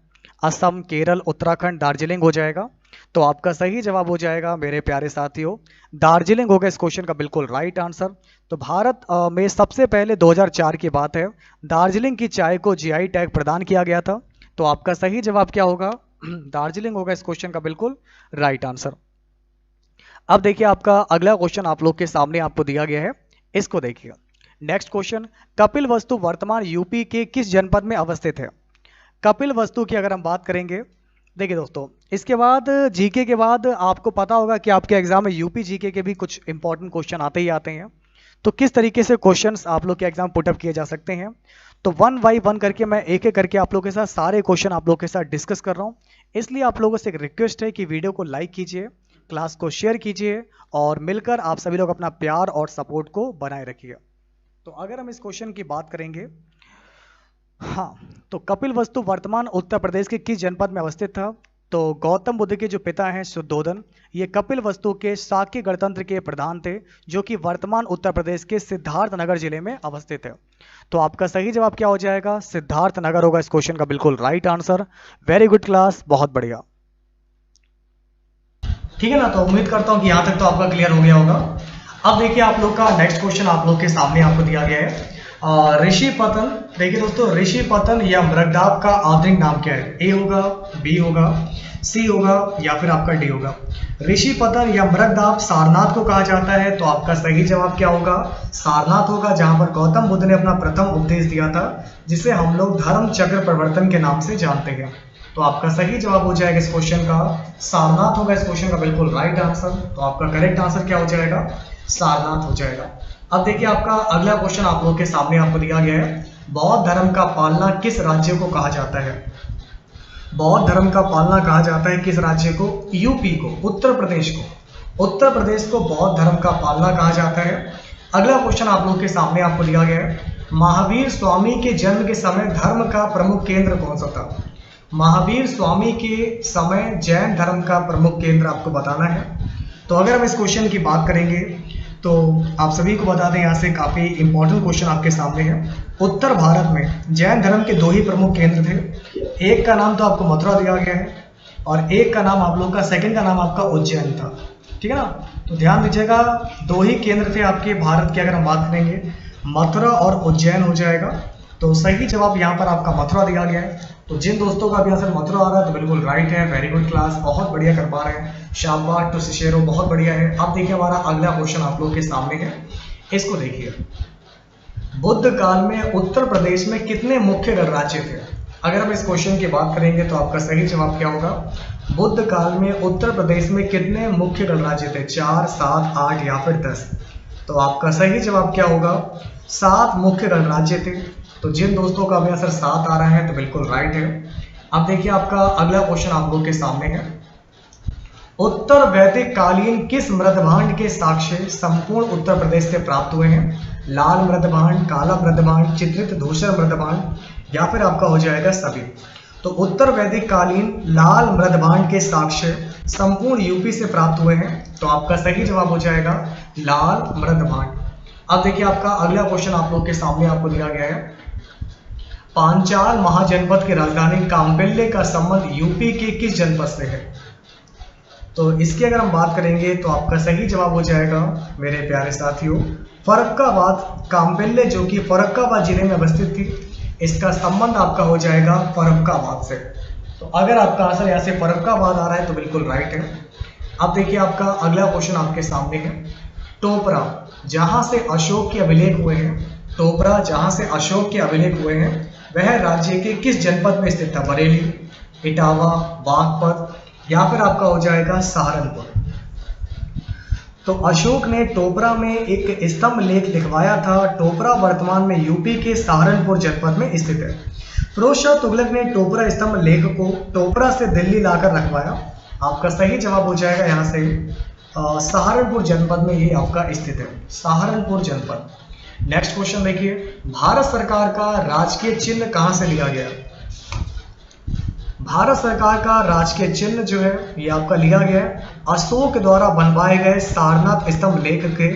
असम, केरल, उत्तराखंड, दार्जिलिंग हो जाएगा। तो आपका सही जवाब हो जाएगा मेरे प्यारे साथियों, दार्जिलिंग होगा इस क्वेश्चन का बिल्कुल राइट आंसर। तो भारत में सबसे पहले 2004 की बात है, दार्जिलिंग की चाय को GI टैग प्रदान किया गया था। तो आपका सही जवाब क्या होगा, दार्जिलिंग होगा इस क्वेश्चन का बिल्कुल राइट आंसर। अब देखिए आपका अगला क्वेश्चन आप लोग के सामने आपको दिया गया है, इसको देखिएगा। नेक्स्ट क्वेश्चन, कपिल वस्तु वर्तमान यूपी के किस जनपद में अवस्थित है। कपिल वस्तु की अगर हम बात करेंगे, देखिए दोस्तों, इसके बाद जीके के बाद आपको पता होगा कि आपके एग्जाम में यूपी जीके के भी कुछ इंपॉर्टेंट क्वेश्चन आते ही आते हैं। तो किस तरीके से क्वेश्चंस आप लोग के एग्जाम पुटअप किए जा सकते हैं, तो 1 बाय 1 करके मैं एक एक करके आप लोगों के साथ सारे क्वेश्चन आप लोगों के साथ डिस्कस कर रहा हूं। इसलिए आप लोगों से एक रिक्वेस्ट है कि वीडियो को लाइक कीजिए, क्लास को शेयर कीजिए, और मिलकर आप सभी लोग अपना प्यार और सपोर्ट को बनाए रखिए। तो अगर हम इस क्वेश्चन की बात करेंगे, हाँ, तो कपिल वस्तु वर्तमान उत्तर प्रदेश के किस जनपद में अवस्थित था। तो गौतम बुद्ध के जो पिता हैं शुद्धोधन, ये कपिल वस्तु के शाक्य गणतंत्र के प्रधान थे, जो कि वर्तमान उत्तर प्रदेश के सिद्धार्थनगर जिले में अवस्थित है। तो आपका सही जवाब क्या हो जाएगा, सिद्धार्थनगर होगा इस क्वेश्चन का बिल्कुल right answer. Very good class, बहुत बढ़िया, ठीक है ना। तो उम्मीद करता हूं कि यहां तक तो आपका क्लियर हो गया होगा। अब देखिए आप लोग का नेक्स्ट क्वेश्चन आप लोग के सामने आपको दिया गया है, ऋषि पतन। देखिए दोस्तों, ऋषि पतन या मृगदाब का आधुनिक नाम क्या है, ए होगा, बी होगा, सी होगा, या फिर आपका डी होगा। ऋषि पतन या मृगदाब सारनाथ को कहा जाता है। तो आपका सही जवाब क्या होगा, सारनाथ होगा, जहां पर गौतम बुद्ध ने अपना प्रथम उपदेश दिया था, जिसे हम लोग धर्म चक्र प्रवर्तन के नाम से जानते हैं। तो आपका सही जवाब हो जाएगा इस क्वेश्चन का सारनाथ होगा इस क्वेश्चन का बिल्कुल राइट आंसर। तो आपका करेक्ट आंसर क्या हो जाएगा, सारनाथ हो जाएगा। अब देखिए आपका अगला क्वेश्चन आप लोगों के सामने आपको दिया गया है, बौद्ध धर्म का पालना किस राज्य को कहा जाता है। बौद्ध धर्म का पालना कहा जाता है किस राज्य को, यूपी को, उत्तर प्रदेश को। उत्तर प्रदेश को बौद्ध धर्म का पालना कहा जाता है। अगला क्वेश्चन आप लोगों के सामने आपको दिया गया है, महावीर स्वामी के जन्म के समय धर्म का प्रमुख केंद्र कौन सा था। महावीर स्वामी के समय जैन धर्म का प्रमुख केंद्र आपको बताना है। तो अगर हम इस क्वेश्चन की बात करेंगे तो आप सभी को बता दें, यहाँ से काफी इंपॉर्टेंट क्वेश्चन आपके सामने है। उत्तर भारत में जैन धर्म के 2 ही प्रमुख केंद्र थे, एक का नाम तो आपको मथुरा दिया गया है और एक का नाम आप लोग का, सेकंड का नाम आपका उज्जैन था, ठीक है ना। तो ध्यान दीजिएगा, 2 ही केंद्र थे आपके भारत के, अगर हम बात करेंगे मथुरा और उज्जैन हो जाएगा। तो सही जवाब यहाँ पर आपका मथुरा दिया गया है। तो जिन दोस्तों का भी आंसर मथुरा आ रहा है तो बिल्कुल राइट है, वेरी गुड क्लास, बहुत बढ़िया कर पा रहे हैं, शाबाश टू शेरो, बहुत बढ़िया है। अब देखिए हमारा अगला क्वेश्चन आप लोग के सामने है, इसको देखिए। बुद्ध काल में उत्तर प्रदेश में कितने मुख्य गणराज्य थे। अगर हम इस क्वेश्चन की बात करेंगे तो आपका सही जवाब क्या होगा, बुद्ध काल में उत्तर प्रदेश में कितने मुख्य गणराज्य थे, 4, 7, 8 या फिर 10। तो आपका सही जवाब क्या होगा, 7 मुख्य गणराज्य थे। तो जिन दोस्तों का भी आंसर 7 आ रहा है तो बिल्कुल राइट है। अब देखिए आपका अगला क्वेश्चन आप लोग के सामने है, उत्तर वैदिक कालीन किस मृदभांड के साक्ष्य संपूर्ण उत्तर प्रदेश से प्राप्त हुए हैं? लाल मृदभांड, काला मृदभांड, चित्रित धूसर मृदभांड या फिर आपका हो जाएगा सभी। तो उत्तर वैदिक कालीन लाल मृदभांड के साक्ष्य संपूर्ण यूपी से प्राप्त हुए हैं। तो आपका सही जवाब हो जाएगा लाल मृदभांड। अब देखिए आपका अगला क्वेश्चन आप लोग के सामने आपको दिया गया है। पांचाल महाजनपद की राजधानी काम्पिल्ले का संबंध यूपी के किस जनपद से है? तो इसकी अगर हम बात करेंगे तो आपका सही जवाब हो जाएगा मेरे प्यारे साथियों फर्रुखाबाद। काम्पिल्ले जो कि फर्रुखाबाद जिले में अवस्थित थी, इसका संबंध आपका हो जाएगा फर्रुखाबाद से। तो अगर आपका आंसर यहाँ से फर्रुखाबाद आ रहा है तो बिल्कुल राइट है। अब देखिए आपका अगला क्वेश्चन आपके सामने है। टोपरा जहां से अशोक के अभिलेख हुए हैं, टोपरा जहां से अशोक के अभिलेख हुए हैं वह राज्य के किस जनपद में स्थित था? बरेली, इटावा, बागपत या फिर आपका हो जाएगा सहारनपुर। तो अशोक ने टोपरा में एक स्तंभ लेख लिखवाया था। टोपरा वर्तमान में यूपी के सहारनपुर जनपद में स्थित है। फिरोज शाह तुगलक ने टोपरा स्तंभ लेख को टोपरा से दिल्ली लाकर रखवाया। आपका सही जवाब हो जाएगा यहाँ से सहारनपुर जनपद में ये आपका स्थित है, सहारनपुर जनपद। नेक्स्ट क्वेश्चन देखिए, भारत सरकार का राजकीय चिन्ह कहां से लिया गया? भारत सरकार का राजकीय चिन्ह जो है ये आपका लिया गया है अशोक द्वारा बनवाए गए सारनाथ स्तंभ लेख के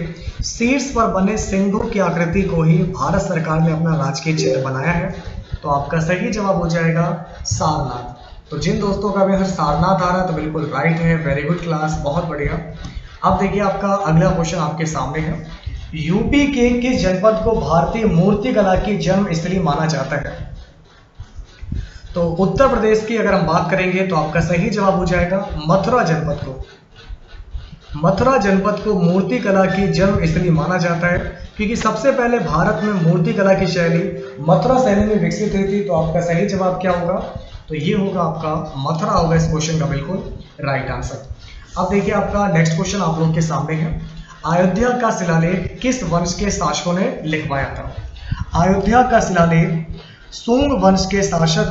शीर्ष पर बने सिंधु की आकृति को ही भारत सरकार ने अपना राजकीय चिन्ह बनाया है। तो आपका सही जवाब हो जाएगा सारनाथ। तो जिन दोस्तों का भी अगर सारनाथ आ रहा है तो बिल्कुल राइट है। वेरी गुड क्लास, बहुत बढ़िया। अब देखिए आपका अगला क्वेश्चन आपके सामने है। यूपी के किस जनपद को भारतीय मूर्ति कला की जन्मस्थली माना जाता है? तो उत्तर प्रदेश की अगर हम बात करेंगे तो आपका सही जवाब हो जाएगा मथुरा जनपद को। मथुरा जनपद को मूर्ति कला की जन्मस्थली माना जाता है क्योंकि सबसे पहले भारत में मूर्ति कला की शैली मथुरा शैली में विकसित हुई थी। तो आपका सही जवाब क्या होगा? तो ये होगा आपका मथुरा होगा इस क्वेश्चन का बिल्कुल राइट आंसर। अब देखिए आपका नेक्स्ट क्वेश्चन आप लोग के सामने है। अयोध्या का शिलालेख किस वंश के शासकों ने लिखवाया था? अयोध्या का शिलालेख शुंग वंश के शासक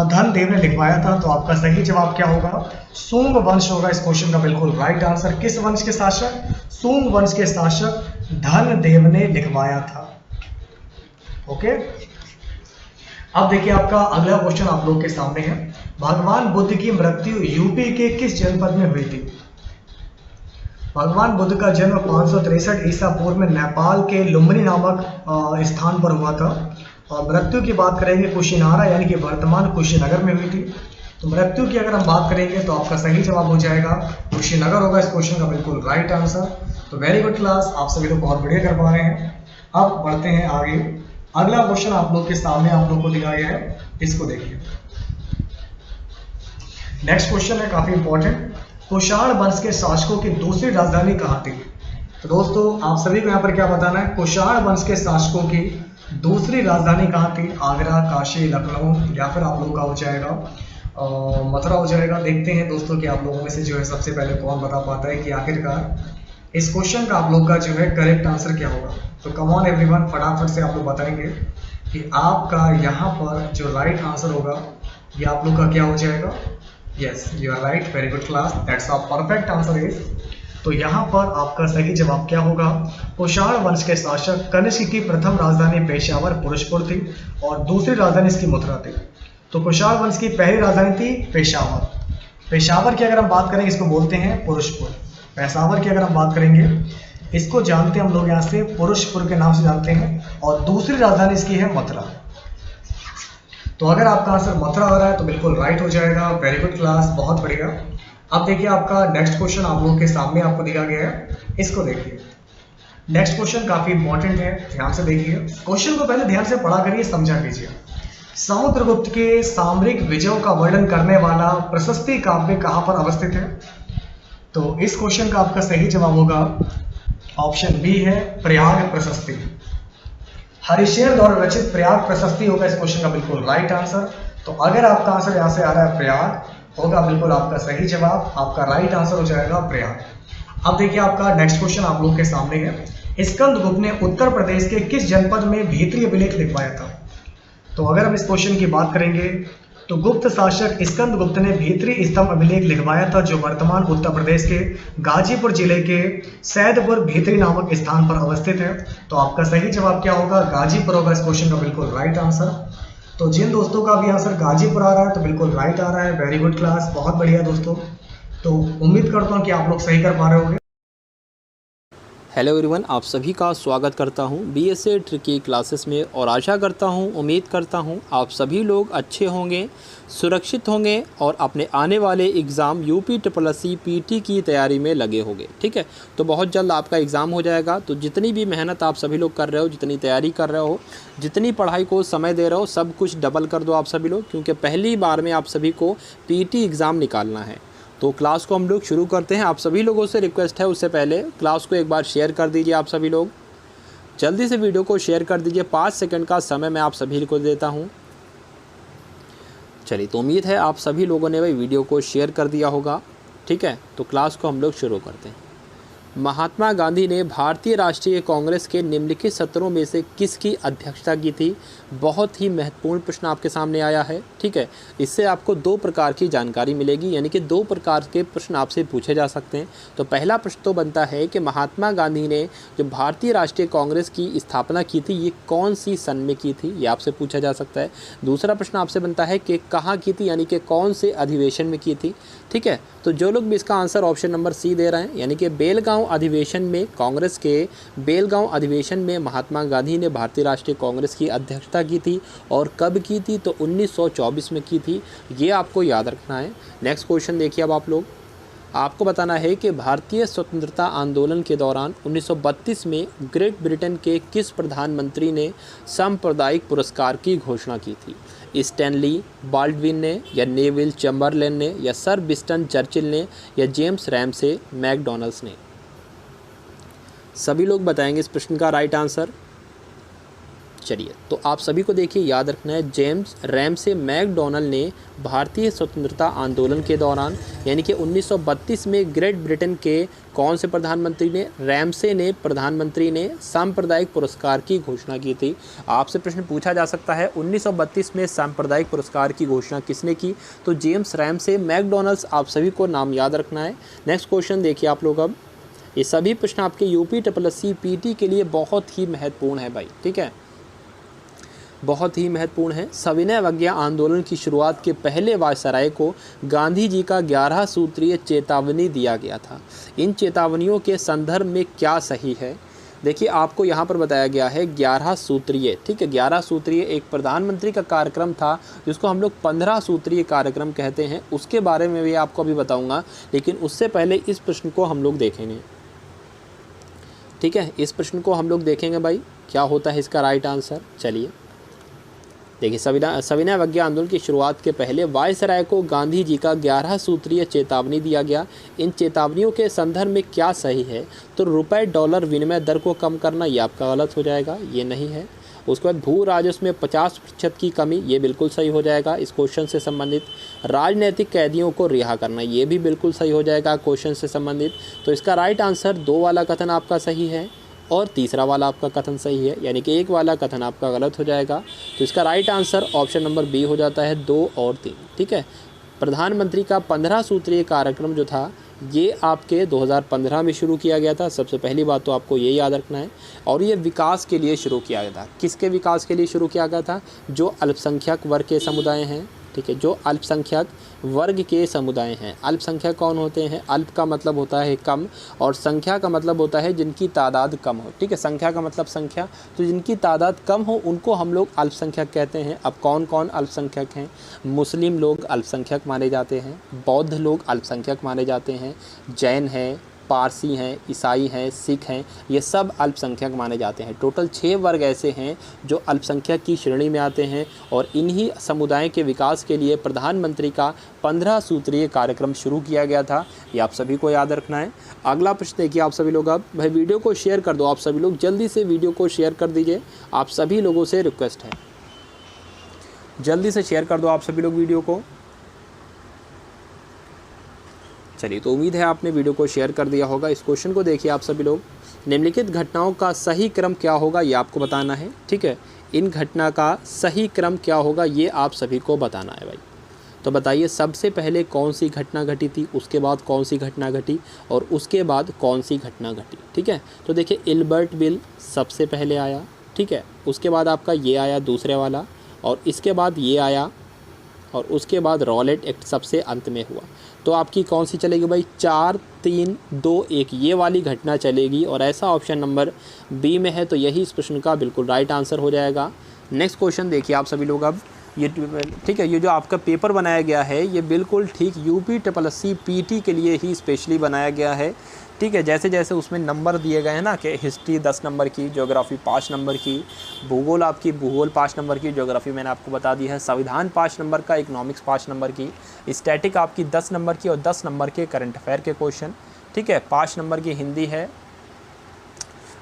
धनदेव ने लिखवाया था। तो आपका सही जवाब क्या होगा? शुंग वंश होगा इस क्वेश्चन का बिल्कुल राइट आंसर। किस वंश के शासक? शुंग वंश के शासक धनदेव ने लिखवाया था। ओके, अब देखिए आपका अगला क्वेश्चन आप लोग के सामने है। भगवान बुद्ध की मृत्यु यूपी के किस जनपद में हुई थी? भगवान बुद्ध का जन्म 563 ईसा पूर्व में नेपाल के लुम्बिनी नामक स्थान पर हुआ था। और मृत्यु की बात करेंगे कुशीनारा यानी कि वर्तमान कुशीनगर में हुई थी। तो मृत्यु की अगर हम बात करेंगे तो आपका सही जवाब हो जाएगा कुशीनगर होगा इस क्वेश्चन का बिल्कुल राइट आंसर। तो वेरी गुड क्लास, आप सभी लोग बहुत बढ़िया कर पा रहे हैं। अब बढ़ते हैं आगे। अगला क्वेश्चन आप लोग के सामने आप लोग को दिया गया है, इसको देखिए। नेक्स्ट क्वेश्चन है काफी इंपॉर्टेंट। कुषाण वंश के शासकों की दूसरी राजधानी कहाँ थी? तो दोस्तों आप सभी को यहाँ पर क्या बताना है? कुषाण वंश के शासकों की दूसरी राजधानी कहाँ थी? आगरा, काशी, लखनऊ या फिर आप लोगों का हो जाएगा मथुरा हो जाएगा। देखते हैं दोस्तों कि आप लोगों में से जो है सबसे पहले कौन बता पाता है कि आखिरकार इस क्वेश्चन का आप लोग का जो है करेक्ट आंसर क्या होगा। तो कम ऑन एवरीवन, फटाफट से आप लोग बताएंगे कि आपका यहाँ पर जो राइट आंसर होगा ये आप लोग का क्या हो जाएगा। Yes, you are right, very good class, that's a perfect answer is. तो यहाँ पर आपका सही जवाब क्या होगा? कुषाण वंश के शासक कनिष्क की प्रथम राजधानी पेशावर पुरुषपुर थी और दूसरी राजधानी इसकी मथुरा थी। तो कुषाण वंश की पहली राजधानी थी पेशावर। पेशावर की अगर हम बात करेंगे इसको बोलते हैं पुरुषपुर। पेशावर की अगर हम बात करेंगे इसको जानते हैं हम लोग यहाँ से पुरुषपुर के नाम से जानते हैं। और दूसरी राजधानी इसकी है मथुरा। तो अगर आपका आंसर मथुरा आ रहा है तो बिल्कुल राइट हो जाएगा। वेरी गुड क्लास, बहुत बढ़िया। अब देखिए आपका नेक्स्ट क्वेश्चन आप लोगों के सामने आपको दिया गया है, इसको देखिए। नेक्स्ट क्वेश्चन काफी इंपॉर्टेंट है, ध्यान से देखिए। क्वेश्चन को पहले ध्यान से पढ़ा करिए, समझा कीजिए। समुद्रगुप्त के सामरिक विजयों का वर्णन करने वाला प्रशस्ति काव्य कहाँ पर अवस्थित है? तो इस क्वेश्चन का आपका सही जवाब होगा ऑप्शन बी है प्रयाग प्रशस्ति। हरिशेर द्वारा रचित प्रयाग प्रशस्ति होगा इस क्वेश्चन का बिल्कुल राइट आंसर। तो अगर आपका आंसर यहाँ से आ रहा है प्रयाग होगा बिल्कुल आपका सही जवाब, आपका राइट आंसर हो जाएगा प्रयाग। अब देखिए आपका नेक्स्ट क्वेश्चन आप लोग के सामने है। स्कंदगुप्त ने उत्तर प्रदेश के किस जनपद में भीतरी अभिलेख लिखवाया था? तो अगर हम इस क्वेश्चन की बात करेंगे तो गुप्त शासक स्कंदगुप्त ने भीतरी स्तंभ अभिलेख लिखवाया था, जो वर्तमान उत्तर प्रदेश के गाजीपुर जिले के सैदपुर भीतरी नामक स्थान पर अवस्थित है। तो आपका सही जवाब क्या होगा? गाजीपुर होगा इस क्वेश्चन का बिल्कुल राइट आंसर। तो जिन दोस्तों का भी आंसर गाजीपुर आ रहा है तो बिल्कुल राइट आ रहा है। वेरी गुड क्लास, बहुत बढ़िया दोस्तों। तो उम्मीद करता हूँ कि आप लोग सही कर पा रहे होंगे। हेलो एवरीवन, आप सभी का स्वागत करता हूं बीएसए ट्रिकी क्लासेस में और आशा करता हूं, उम्मीद करता हूं आप सभी लोग अच्छे होंगे, सुरक्षित होंगे और अपने आने वाले एग्ज़ाम यूपीएससी पीटी की तैयारी में लगे होंगे। ठीक है, तो बहुत जल्द आपका एग्ज़ाम हो जाएगा। तो जितनी भी मेहनत आप सभी लोग कर रहे हो, जितनी तैयारी कर रहे हो, जितनी पढ़ाई को समय दे रहे हो, सब कुछ डबल कर दो आप सभी लोग, क्योंकि पहली बार में आप सभी को पीटी एग्ज़ाम निकालना है। तो क्लास को हम लोग शुरू करते हैं। आप सभी लोगों से रिक्वेस्ट है, उससे पहले क्लास को एक बार शेयर कर दीजिए। आप सभी लोग जल्दी से वीडियो को शेयर कर दीजिए। 5 सेकंड का समय मैं आप सभी को देता हूं। चलिए, तो उम्मीद है आप सभी लोगों ने भाई वीडियो को शेयर कर दिया होगा। ठीक है, तो क्लास को हम लोग शुरू करते हैं। महात्मा गांधी ने भारतीय राष्ट्रीय कांग्रेस के निम्नलिखित सत्रों में से किसकी अध्यक्षता की थी? बहुत ही महत्वपूर्ण प्रश्न आपके सामने आया है। ठीक है, इससे आपको 2 प्रकार की जानकारी मिलेगी, यानी कि 2 प्रकार के प्रश्न आपसे पूछे जा सकते हैं। तो पहला प्रश्न तो बनता है कि महात्मा गांधी ने जो भारतीय राष्ट्रीय कांग्रेस की स्थापना की थी, ये कौन सी सन में की थी, ये आपसे पूछा जा सकता है। दूसरा प्रश्न आपसे बनता है कि कहाँ की थी, यानी कि कौन से अधिवेशन में की थी। ठीक है, तो जो लोग भी इसका आंसर ऑप्शन नंबर सी दे रहे हैं, यानी कि बेलगांव अधिवेशन में, कांग्रेस के बेलगांव अधिवेशन में महात्मा गांधी ने भारतीय राष्ट्रीय कांग्रेस की अध्यक्षता की थी। और कब की थी? तो 1924 में की थी। ये आपको याद रखना है। नेक्स्ट क्वेश्चन देखिए। अब आप लोग, आपको बताना है कि भारतीय स्वतंत्रता आंदोलन के दौरान 1932 में ग्रेट ब्रिटेन के किस प्रधानमंत्री ने सांप्रदायिक पुरस्कार की घोषणा की थी? स्टैनली बाल्डविन ने, या नेविल चैम्बरलेन ने, या सर विंस्टन चर्चिल ने, या जेम्स रैमसे मैकडॉनल्ड्स ने? सभी लोग बताएंगे इस प्रश्न का राइट आंसर। चलिए, तो आप सभी को देखिए याद रखना है, जेम्स रैमसे मैकडॉनल्ड ने भारतीय स्वतंत्रता आंदोलन के दौरान, यानी कि 1932 में ग्रेट ब्रिटेन के कौन से प्रधानमंत्री ने? रैमसे ने प्रधानमंत्री ने सांप्रदायिक पुरस्कार की घोषणा की थी। आपसे प्रश्न पूछा जा सकता है 1932 में सांप्रदायिक पुरस्कार की घोषणा किसने की? तो जेम्स रैमसे मैकडॉनल्ड्स। आप सभी को नाम याद रखना है। नेक्स्ट क्वेश्चन देखिए आप लोग। अब ये सभी प्रश्न आपके यूपीएससी पीटी के लिए बहुत ही महत्वपूर्ण है भाई। ठीक है, बहुत ही महत्वपूर्ण है। सविनय अवज्ञा आंदोलन की शुरुआत के पहले वायसराय को गांधी जी का 11 सूत्रीय चेतावनी दिया गया था। इन चेतावनियों के संदर्भ में क्या सही है? देखिए, आपको यहाँ पर बताया गया है 11 सूत्रीय। ठीक है, 11 सूत्रीय एक प्रधानमंत्री का कार्यक्रम था, जिसको हम लोग 15 सूत्रीय कार्यक्रम कहते हैं। उसके बारे में भी आपको अभी बताऊँगा, लेकिन उससे पहले इस प्रश्न को हम लोग देखेंगे। ठीक है, इस प्रश्न को हम लोग देखेंगे भाई, क्या होता है इसका राइट आंसर। चलिए देखिए, सविनय अवज्ञा आंदोलन की शुरुआत के पहले वायसराय को गांधी जी का 11 सूत्रीय चेतावनी दिया गया। इन चेतावनियों के संदर्भ में क्या सही है? तो रुपए डॉलर विनिमय दर को कम करना, ये आपका गलत हो जाएगा, ये नहीं है। उसके बाद भू राजस्व में 50% की कमी, ये बिल्कुल सही हो जाएगा इस क्वेश्चन से संबंधित। राजनीतिक कैदियों को रिहा करना, ये भी बिल्कुल सही हो जाएगा क्वेश्चन से संबंधित। तो इसका राइट आंसर 2 वाला कथन आपका सही है और तीसरा वाला आपका कथन सही है, यानी कि 1 वाला कथन आपका गलत हो जाएगा। तो इसका right answer option number B हो जाता है, 2 और 3। ठीक है, प्रधानमंत्री का 15 सूत्रीय कार्यक्रम जो था, ये आपके 2015 में शुरू किया गया था। सबसे पहली बात तो आपको ये याद रखना है। और ये विकास के लिए शुरू किया गया था। किसके विकास के लिए शुरू किया गया था? जो अल्पसंख्यक वर्ग के समुदाय हैं। ठीक है, जो अल्पसंख्यक वर्ग के समुदाय हैं। अल्पसंख्यक कौन होते हैं? अल्प का मतलब होता है कम, और संख्या का मतलब होता है जिनकी तादाद कम हो। ठीक है, संख्या का मतलब संख्या, तो जिनकी तादाद कम हो उनको हम लोग अल्पसंख्यक कहते हैं। अब कौन कौन अल्पसंख्यक हैं? मुस्लिम लोग अल्पसंख्यक माने जाते हैं, बौद्ध लोग अल्पसंख्यक माने जाते हैं, जैन हैं, पारसी हैं, ईसाई हैं, सिख हैं, ये सब अल्पसंख्यक माने जाते हैं। टोटल 6 वर्ग ऐसे हैं जो अल्पसंख्यक की श्रेणी में आते हैं। और इन्हीं समुदाय के विकास के लिए प्रधानमंत्री का 15 सूत्रीय कार्यक्रम शुरू किया गया था। ये आप सभी को याद रखना है। अगला प्रश्न देखिए आप सभी लोग। अब भाई वीडियो को शेयर कर दो, आप सभी लोग जल्दी से वीडियो को शेयर कर दीजिए। आप सभी लोगों से रिक्वेस्ट है, जल्दी से शेयर कर दो आप सभी लोग वीडियो को। चलिए, तो उम्मीद है आपने वीडियो को शेयर कर दिया होगा। इस क्वेश्चन को देखिए आप सभी लोग। निम्नलिखित घटनाओं का सही क्रम क्या होगा, ये आपको बताना है। ठीक है, इन घटना का सही क्रम क्या होगा, ये आप सभी को बताना है भाई। तो बताइए सबसे पहले कौन सी घटना घटी थी, उसके बाद कौन सी घटना घटी और उसके बाद कौन सी घटना घटी। ठीक है, तो देखिए इल्बर्ट बिल सबसे पहले आया, ठीक है, उसके बाद आपका ये आया दूसरे वाला, और इसके बाद ये आया, और उसके बाद रॉलेट एक्ट सबसे अंत में हुआ। तो आपकी कौन सी चलेगी भाई, 4 3 2 1 ये वाली घटना चलेगी, और ऐसा ऑप्शन नंबर बी में है, तो यही इस प्रश्न का बिल्कुल राइट आंसर हो जाएगा। नेक्स्ट क्वेश्चन देखिए आप सभी लोग अब, ये ठीक है, ये जो आपका पेपर बनाया गया है ये बिल्कुल ठीक UPSSC PT के लिए ही स्पेशली बनाया गया है। ठीक है, जैसे जैसे उसमें नंबर दिए गए हैं ना कि हिस्ट्री 10 नंबर की, ज्योग्राफी 5 नंबर की, भूगोल आपकी भूगोल 5 नंबर की, ज्योग्राफी मैंने आपको बता दी है, संविधान 5 नंबर का, इकोनॉमिक्स 5 नंबर की, स्टैटिक आपकी 10 नंबर की और 10 नंबर के करंट अफेयर के क्वेश्चन। ठीक है, 5 नंबर की हिंदी है।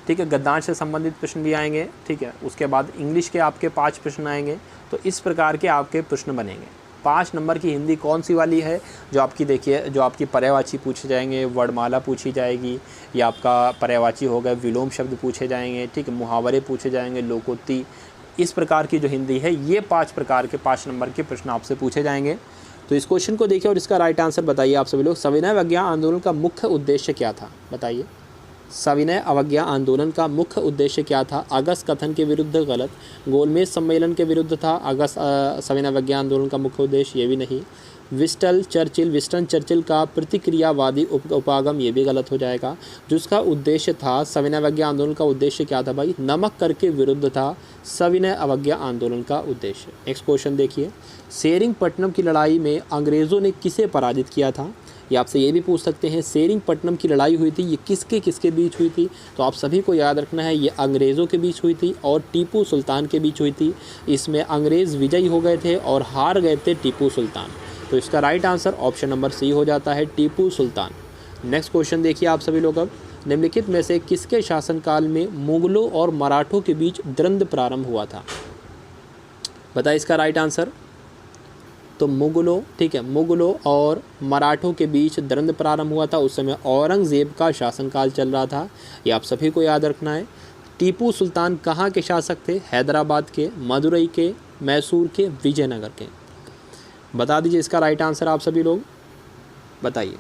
ठीक है, गद्यांश से संबंधित प्रश्न भी आएंगे। ठीक है, उसके बाद इंग्लिश के आपके 5 प्रश्न आएंगे। तो इस प्रकार के आपके प्रश्न बनेंगे। 5 नंबर की हिंदी कौन सी वाली है, जो आपकी देखिए, जो आपकी पर्यायवाची पूछे जाएंगे, वर्णमाला पूछी जाएगी, या आपका पर्यायवाची हो गया, विलोम शब्द पूछे जाएंगे, ठीक है, मुहावरे पूछे जाएंगे, लोकोक्ति, इस प्रकार की जो हिंदी है ये 5 प्रकार के 5 नंबर के प्रश्न आपसे पूछे जाएंगे। तो इस क्वेश्चन को देखिए और इसका राइट आंसर बताइए आप सभी लोग। सविनय अवज्ञा आंदोलन का मुख्य उद्देश्य क्या था, बताइए। सविनय अवज्ञा आंदोलन का मुख्य उद्देश्य क्या था? अगस्त कथन के विरुद्ध, गलत। गोलमेज सम्मेलन के विरुद्ध था अगस्त सविनय अवज्ञा आंदोलन का मुख्य उद्देश्य, ये भी नहीं। विस्टन चर्चिल का प्रतिक्रियावादी उपागम, ये भी गलत हो जाएगा। जिसका उद्देश्य था सविनय अवज्ञा आंदोलन का उद्देश्य क्या था भाई? नमक कर के विरुद्ध था सविनय अवज्ञा आंदोलन का उद्देश्य। नेक्स्ट क्वेश्चन देखिए, सेरिंगपट्टनम की लड़ाई में अंग्रेज़ों ने किसे पराजित किया था? ये आपसे ये भी पूछ सकते हैं, सेरिंगपट्टनम की लड़ाई हुई थी ये किसके किसके बीच हुई थी? तो आप सभी को याद रखना है ये अंग्रेज़ों के बीच हुई थी और टीपू सुल्तान के बीच हुई थी। इसमें अंग्रेज़ विजयी हो गए थे और हार गए थे टीपू सुल्तान। तो इसका right answer option number C हो जाता है, टीपू सुल्तान। नेक्स्ट क्वेश्चन देखिए आप सभी लोग अब, निम्नलिखित में से किसके शासनकाल में मुगलों और मराठों के बीच द्वंद्व प्रारंभ हुआ था? बताइए इसका राइट आंसर। तो मुगलों, ठीक है, मुगलों और मराठों के बीच द्वंद्व प्रारंभ हुआ था। उस समय औरंगज़ेब का शासनकाल चल रहा था, ये आप सभी को याद रखना है। टीपू सुल्तान कहाँ के शासक थे? हैदराबाद के, मदुरई के, मैसूर के, विजयनगर के। बता दीजिए इसका राइट आंसर आप सभी लोग बताइए।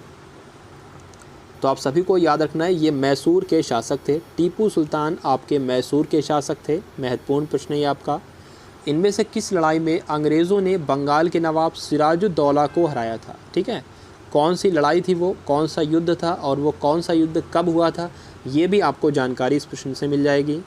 तो आप सभी को याद रखना है ये मैसूर के शासक थे, टीपू सुल्तान आपके मैसूर के शासक थे। महत्वपूर्ण प्रश्न है आपका। इनमें से किस लड़ाई में अंग्रेज़ों ने बंगाल के नवाब सिराजुद्दौला को हराया था? ठीक है, कौन सी लड़ाई थी वो, कौन सा युद्ध था और वो कौन सा युद्ध कब हुआ था, ये भी आपको जानकारी इस प्रश्न से मिल जाएगी।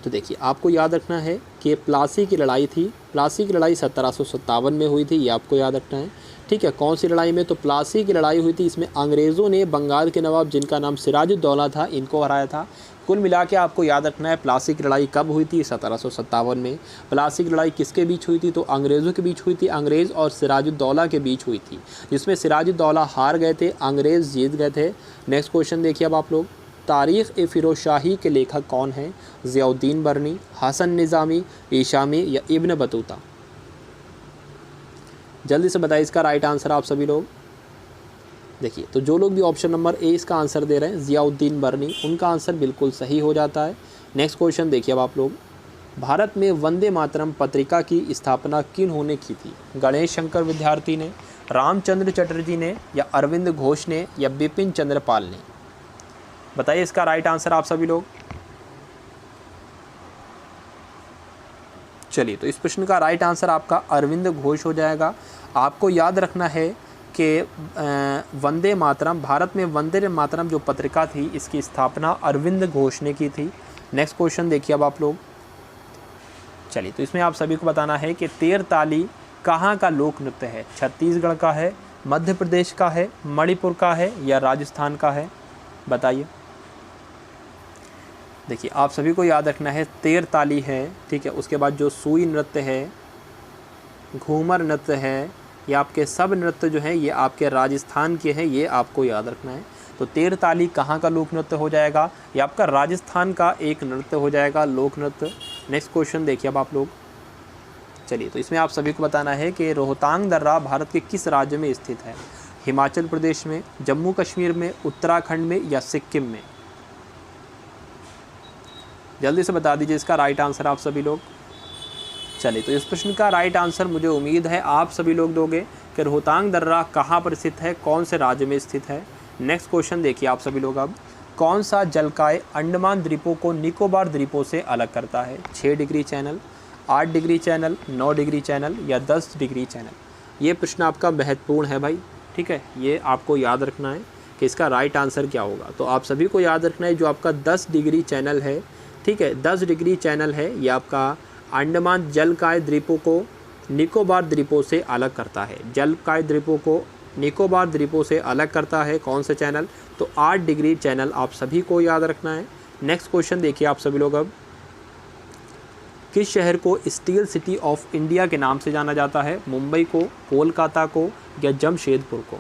तो देखिए आपको याद रखना है कि प्लासी की लड़ाई थी। प्लासी की लड़ाई 1757 में हुई थी, ये आपको याद रखना है। ठीक है, कौन सी लड़ाई में? तो प्लासी की लड़ाई हुई थी, इसमें अंग्रेज़ों ने बंगाल के नवाब जिनका नाम सिराजुद्दौला था इनको हराया था। कुल मिला के आपको याद रखना है प्लासी की लड़ाई कब हुई थी? 1757 में। प्लासी की लड़ाई किसके बीच हुई थी? तो अंग्रेज़ों के बीच हुई थी, अंग्रेज़ और सिराजुद्दौला के बीच हुई थी, जिसमें सिराजुद्दौला हार गए थे, अंग्रेज़ जीत गए थे। नेक्स्ट क्वेश्चन देखिए अब आप लोग, तारीख़-ए-फ़िरोज़शाही के लेखक कौन हैं? ज़ियाउद्दीन बरनी, हसन निज़ामी, ईशामी या इब्न बतूता? जल्दी से बताइए इसका राइट आंसर आप सभी लोग। देखिए तो जो लोग भी ऑप्शन नंबर ए इसका आंसर दे रहे हैं ज़ियाउद्दीन बरनी, उनका आंसर बिल्कुल सही हो जाता है। नेक्स्ट क्वेश्चन देखिए अब आप लोग, भारत में वंदे मातरम पत्रिका की स्थापना किन्होंने की थी? गणेश शंकर विद्यार्थी ने, रामचंद्र चटर्जी ने, या अरविंद घोष ने, या बिपिन चंद्र पाल ने? बताइए इसका राइट आंसर आप सभी लोग। चलिए तो इस प्रश्न का राइट आंसर आपका अरविंद घोष हो जाएगा। आपको याद रखना है कि वंदे मातरम, भारत में वंदे मातरम जो पत्रिका थी इसकी स्थापना अरविंद घोष ने की थी। नेक्स्ट क्वेश्चन देखिए अब आप लोग। चलिए तो इसमें आप सभी को बताना है कि तेरताली कहाँ का लोक नृत्य है? छत्तीसगढ़ का है, मध्य प्रदेश का है, मणिपुर का है, या राजस्थान का है? बताइए। देखिए आप सभी को याद रखना है तेरताली है, ठीक है, उसके बाद जो सुई नृत्य है, घूमर नृत्य है, ये आपके सब नृत्य जो हैं ये आपके राजस्थान के हैं, ये आपको याद रखना है। तो तेरताली कहाँ का लोक नृत्य हो जाएगा? ये आपका राजस्थान का एक नृत्य हो जाएगा, लोक नृत्य। नेक्स्ट क्वेश्चन देखिए अब आप लोग। चलिए तो इसमें आप सभी को बताना है कि रोहतांग दर्रा भारत के किस राज्य में स्थित है? हिमाचल प्रदेश में, जम्मू कश्मीर में, उत्तराखंड में, या सिक्किम में? जल्दी से बता दीजिए इसका राइट आंसर आप सभी लोग। चलिए, तो इस प्रश्न का राइट आंसर मुझे उम्मीद है आप सभी लोग दोगे कि रोहतांग दर्रा कहाँ पर स्थित है, कौन से राज्य में स्थित है। नेक्स्ट क्वेश्चन देखिए आप सभी लोग अब, कौन सा जलकाय अंडमान द्वीपों को निकोबार द्वीपों से अलग करता है? 6 degree channel, 8 degree channel, 9 degree channel या 10 डिग्री चैनल। ये प्रश्न आपका महत्वपूर्ण है भाई, ठीक है, ये आपको याद रखना है कि इसका राइट आंसर क्या होगा। तो आप सभी को याद रखना है जो आपका 10 डिग्री चैनल है, ठीक है, 10 डिग्री चैनल है, ये आपका अंडमान जलकाय द्वीपों को निकोबार द्वीपों से अलग करता है। जलकाय द्वीपों को निकोबार द्वीपों से अलग करता है कौन सा चैनल? तो 8 डिग्री चैनल आप सभी को याद रखना है। नेक्स्ट क्वेश्चन देखिए आप सभी लोग अब, किस शहर को स्टील सिटी ऑफ इंडिया के नाम से जाना जाता है? मुंबई को, कोलकाता को या जमशेदपुर को?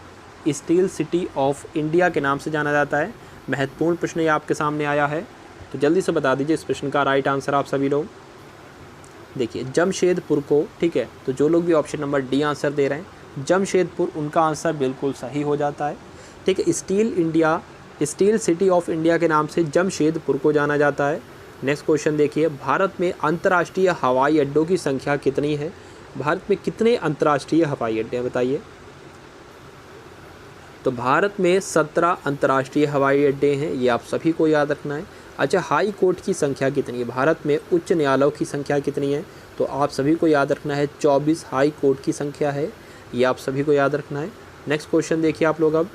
स्टील सिटी ऑफ इंडिया के नाम से जाना जाता है। महत्वपूर्ण प्रश्न ये आपके सामने आया है, तो जल्दी से बता दीजिए इस प्रश्न का राइट आंसर आप सभी लोग। देखिए जमशेदपुर को, ठीक है, तो जो लोग भी ऑप्शन नंबर डी आंसर दे रहे हैं जमशेदपुर, उनका आंसर बिल्कुल सही हो जाता है, ठीक है। स्टील सिटी ऑफ इंडिया के नाम से जमशेदपुर को जाना जाता है। नेक्स्ट क्वेश्चन देखिए, भारत में अंतर्राष्ट्रीय हवाई अड्डों की संख्या कितनी है? भारत में कितने अंतर्राष्ट्रीय हवाई अड्डे हैं बताइए? तो भारत में 17 अंतर्राष्ट्रीय हवाई अड्डे हैं, ये आप सभी को याद रखना है। अच्छा, हाई कोर्ट की संख्या कितनी है? भारत में उच्च न्यायालयों की संख्या कितनी है? तो आप सभी को याद रखना है 24 हाई कोर्ट की संख्या है, ये आप सभी को याद रखना है। नेक्स्ट क्वेश्चन देखिए आप लोग अब,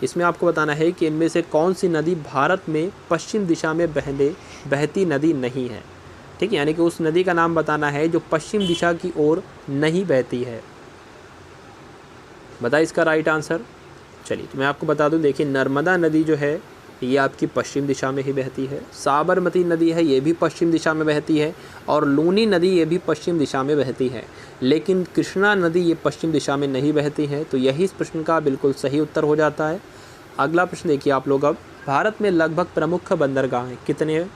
इसमें आपको बताना है कि इनमें से कौन सी नदी भारत में पश्चिम दिशा में बहती नदी नहीं है, ठीक है, यानी कि उस नदी का नाम बताना है जो पश्चिम दिशा की ओर नहीं बहती है। बताइए इसका राइट आंसर। चलिए, तो मैं आपको बता दूं, देखिए नर्मदा नदी जो है ये आपकी पश्चिम दिशा में ही बहती है, साबरमती नदी है ये भी पश्चिम दिशा में बहती है, और लूनी नदी ये भी पश्चिम दिशा में बहती है, लेकिन कृष्णा नदी ये पश्चिम दिशा में नहीं बहती है। तो यही इस प्रश्न का बिल्कुल सही उत्तर हो जाता है। अगला प्रश्न देखिए आप लोग अब, भारत में लगभग प्रमुख बंदरगाहें कितने हैं?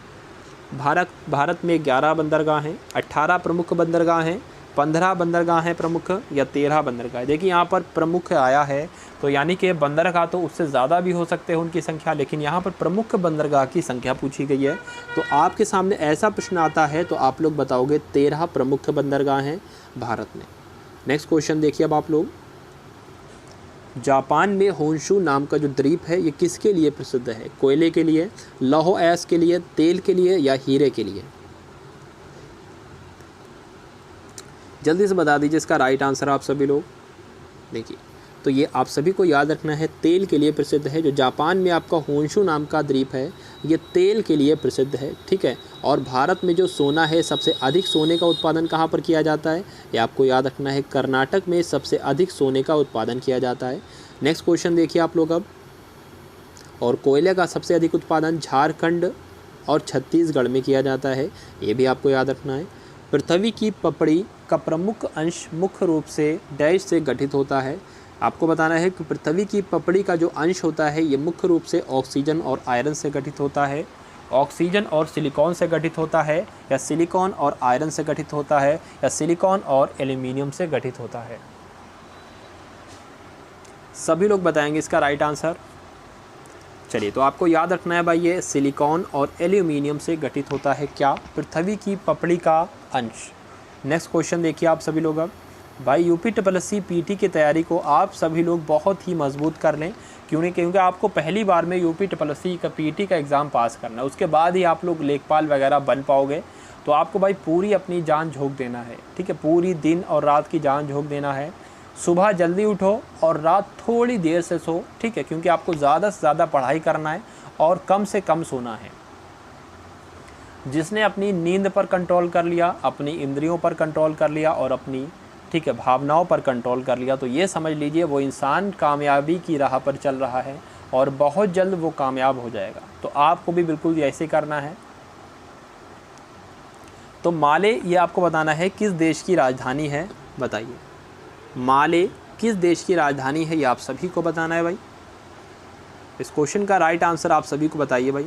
भारत में 11 बंदरगाह हैं, 18 प्रमुख बंदरगाह हैं, 15 बंदरगाह हैं प्रमुख या 13 बंदरगाह। देखिए यहाँ पर प्रमुख आया है, तो यानी कि बंदरगाह तो उससे ज़्यादा भी हो सकते हैं उनकी संख्या, लेकिन यहाँ पर प्रमुख बंदरगाह की संख्या पूछी गई है। तो आपके सामने ऐसा प्रश्न आता है तो आप लोग बताओगे 13 प्रमुख बंदरगाह हैं भारत में। नेक्स्ट क्वेश्चन देखिए अब आप लोग, जापान में होन्शु नाम का जो द्वीप है ये किसके लिए प्रसिद्ध है? कोयले के लिए, लौह अयस्क के लिए, तेल के लिए या हीरे के लिए? जल्दी से बता दीजिए इसका राइट आंसर आप सभी लोग। देखिए, तो ये आप सभी को याद रखना है, तेल के लिए प्रसिद्ध है। जो जापान में आपका होन्शु नाम का द्वीप है ये तेल के लिए प्रसिद्ध है, ठीक है। और भारत में जो सोना है, सबसे अधिक सोने का उत्पादन कहाँ पर किया जाता है? ये आपको याद रखना है, कर्नाटक में सबसे अधिक सोने का उत्पादन किया जाता है। नेक्स्ट क्वेश्चन देखिए आप लोग अब, और कोयले का सबसे अधिक उत्पादन झारखंड और छत्तीसगढ़ में किया जाता है, ये भी आपको याद रखना है। पृथ्वी की पपड़ी का प्रमुख अंश मुख्य रूप से डैश से गठित होता है। आपको बताना है कि पृथ्वी की पपड़ी का जो अंश होता है ये मुख्य रूप से ऑक्सीजन और आयरन से गठित होता है। ऑक्सीजन और सिलिकॉन से गठित होता है, या सिलिकॉन और आयरन से गठित होता है, या सिलिकॉन और एल्यूमिनियम से गठित होता है? सभी लोग बताएंगे इसका राइट आंसर। चलिए, तो आपको याद रखना है भाई, ये सिलिकॉन और एल्यूमिनियम से गठित होता है क्या? पृथ्वी की पपड़ी का अंश। नेक्स्ट क्वेश्चन देखिए आप सभी लोग अब, भाई यूपी पीटी की तैयारी को आप सभी लोग बहुत ही मजबूत कर लें, क्योंकि आपको पहली बार में यूपी का पीटी का एग्ज़ाम पास करना है, उसके बाद ही आप लोग लेखपाल वगैरह बन पाओगे। तो आपको भाई पूरी अपनी जान झोंक देना है, ठीक है, पूरी दिन और रात की जान झोंक देना है। सुबह जल्दी उठो और रात थोड़ी देर से सो, ठीक है, क्योंकि आपको ज़्यादा से ज़्यादा पढ़ाई करना है और कम से कम सोना है। जिसने अपनी नींद पर कंट्रोल कर लिया, अपनी इंद्रियों पर कंट्रोल कर लिया और अपनी, ठीक है, भावनाओं पर कंट्रोल कर लिया, तो ये समझ लीजिए वो इंसान कामयाबी की राह पर चल रहा है और बहुत जल्द वो कामयाब हो जाएगा। तो आपको भी बिल्कुल ऐसे करना है। तो माले, ये आपको बताना है किस देश की राजधानी है, बताइए। माले किस देश की राजधानी है, ये आप सभी को बताना है भाई। इस क्वेश्चन का राइट आंसर आप सभी को बताइए भाई।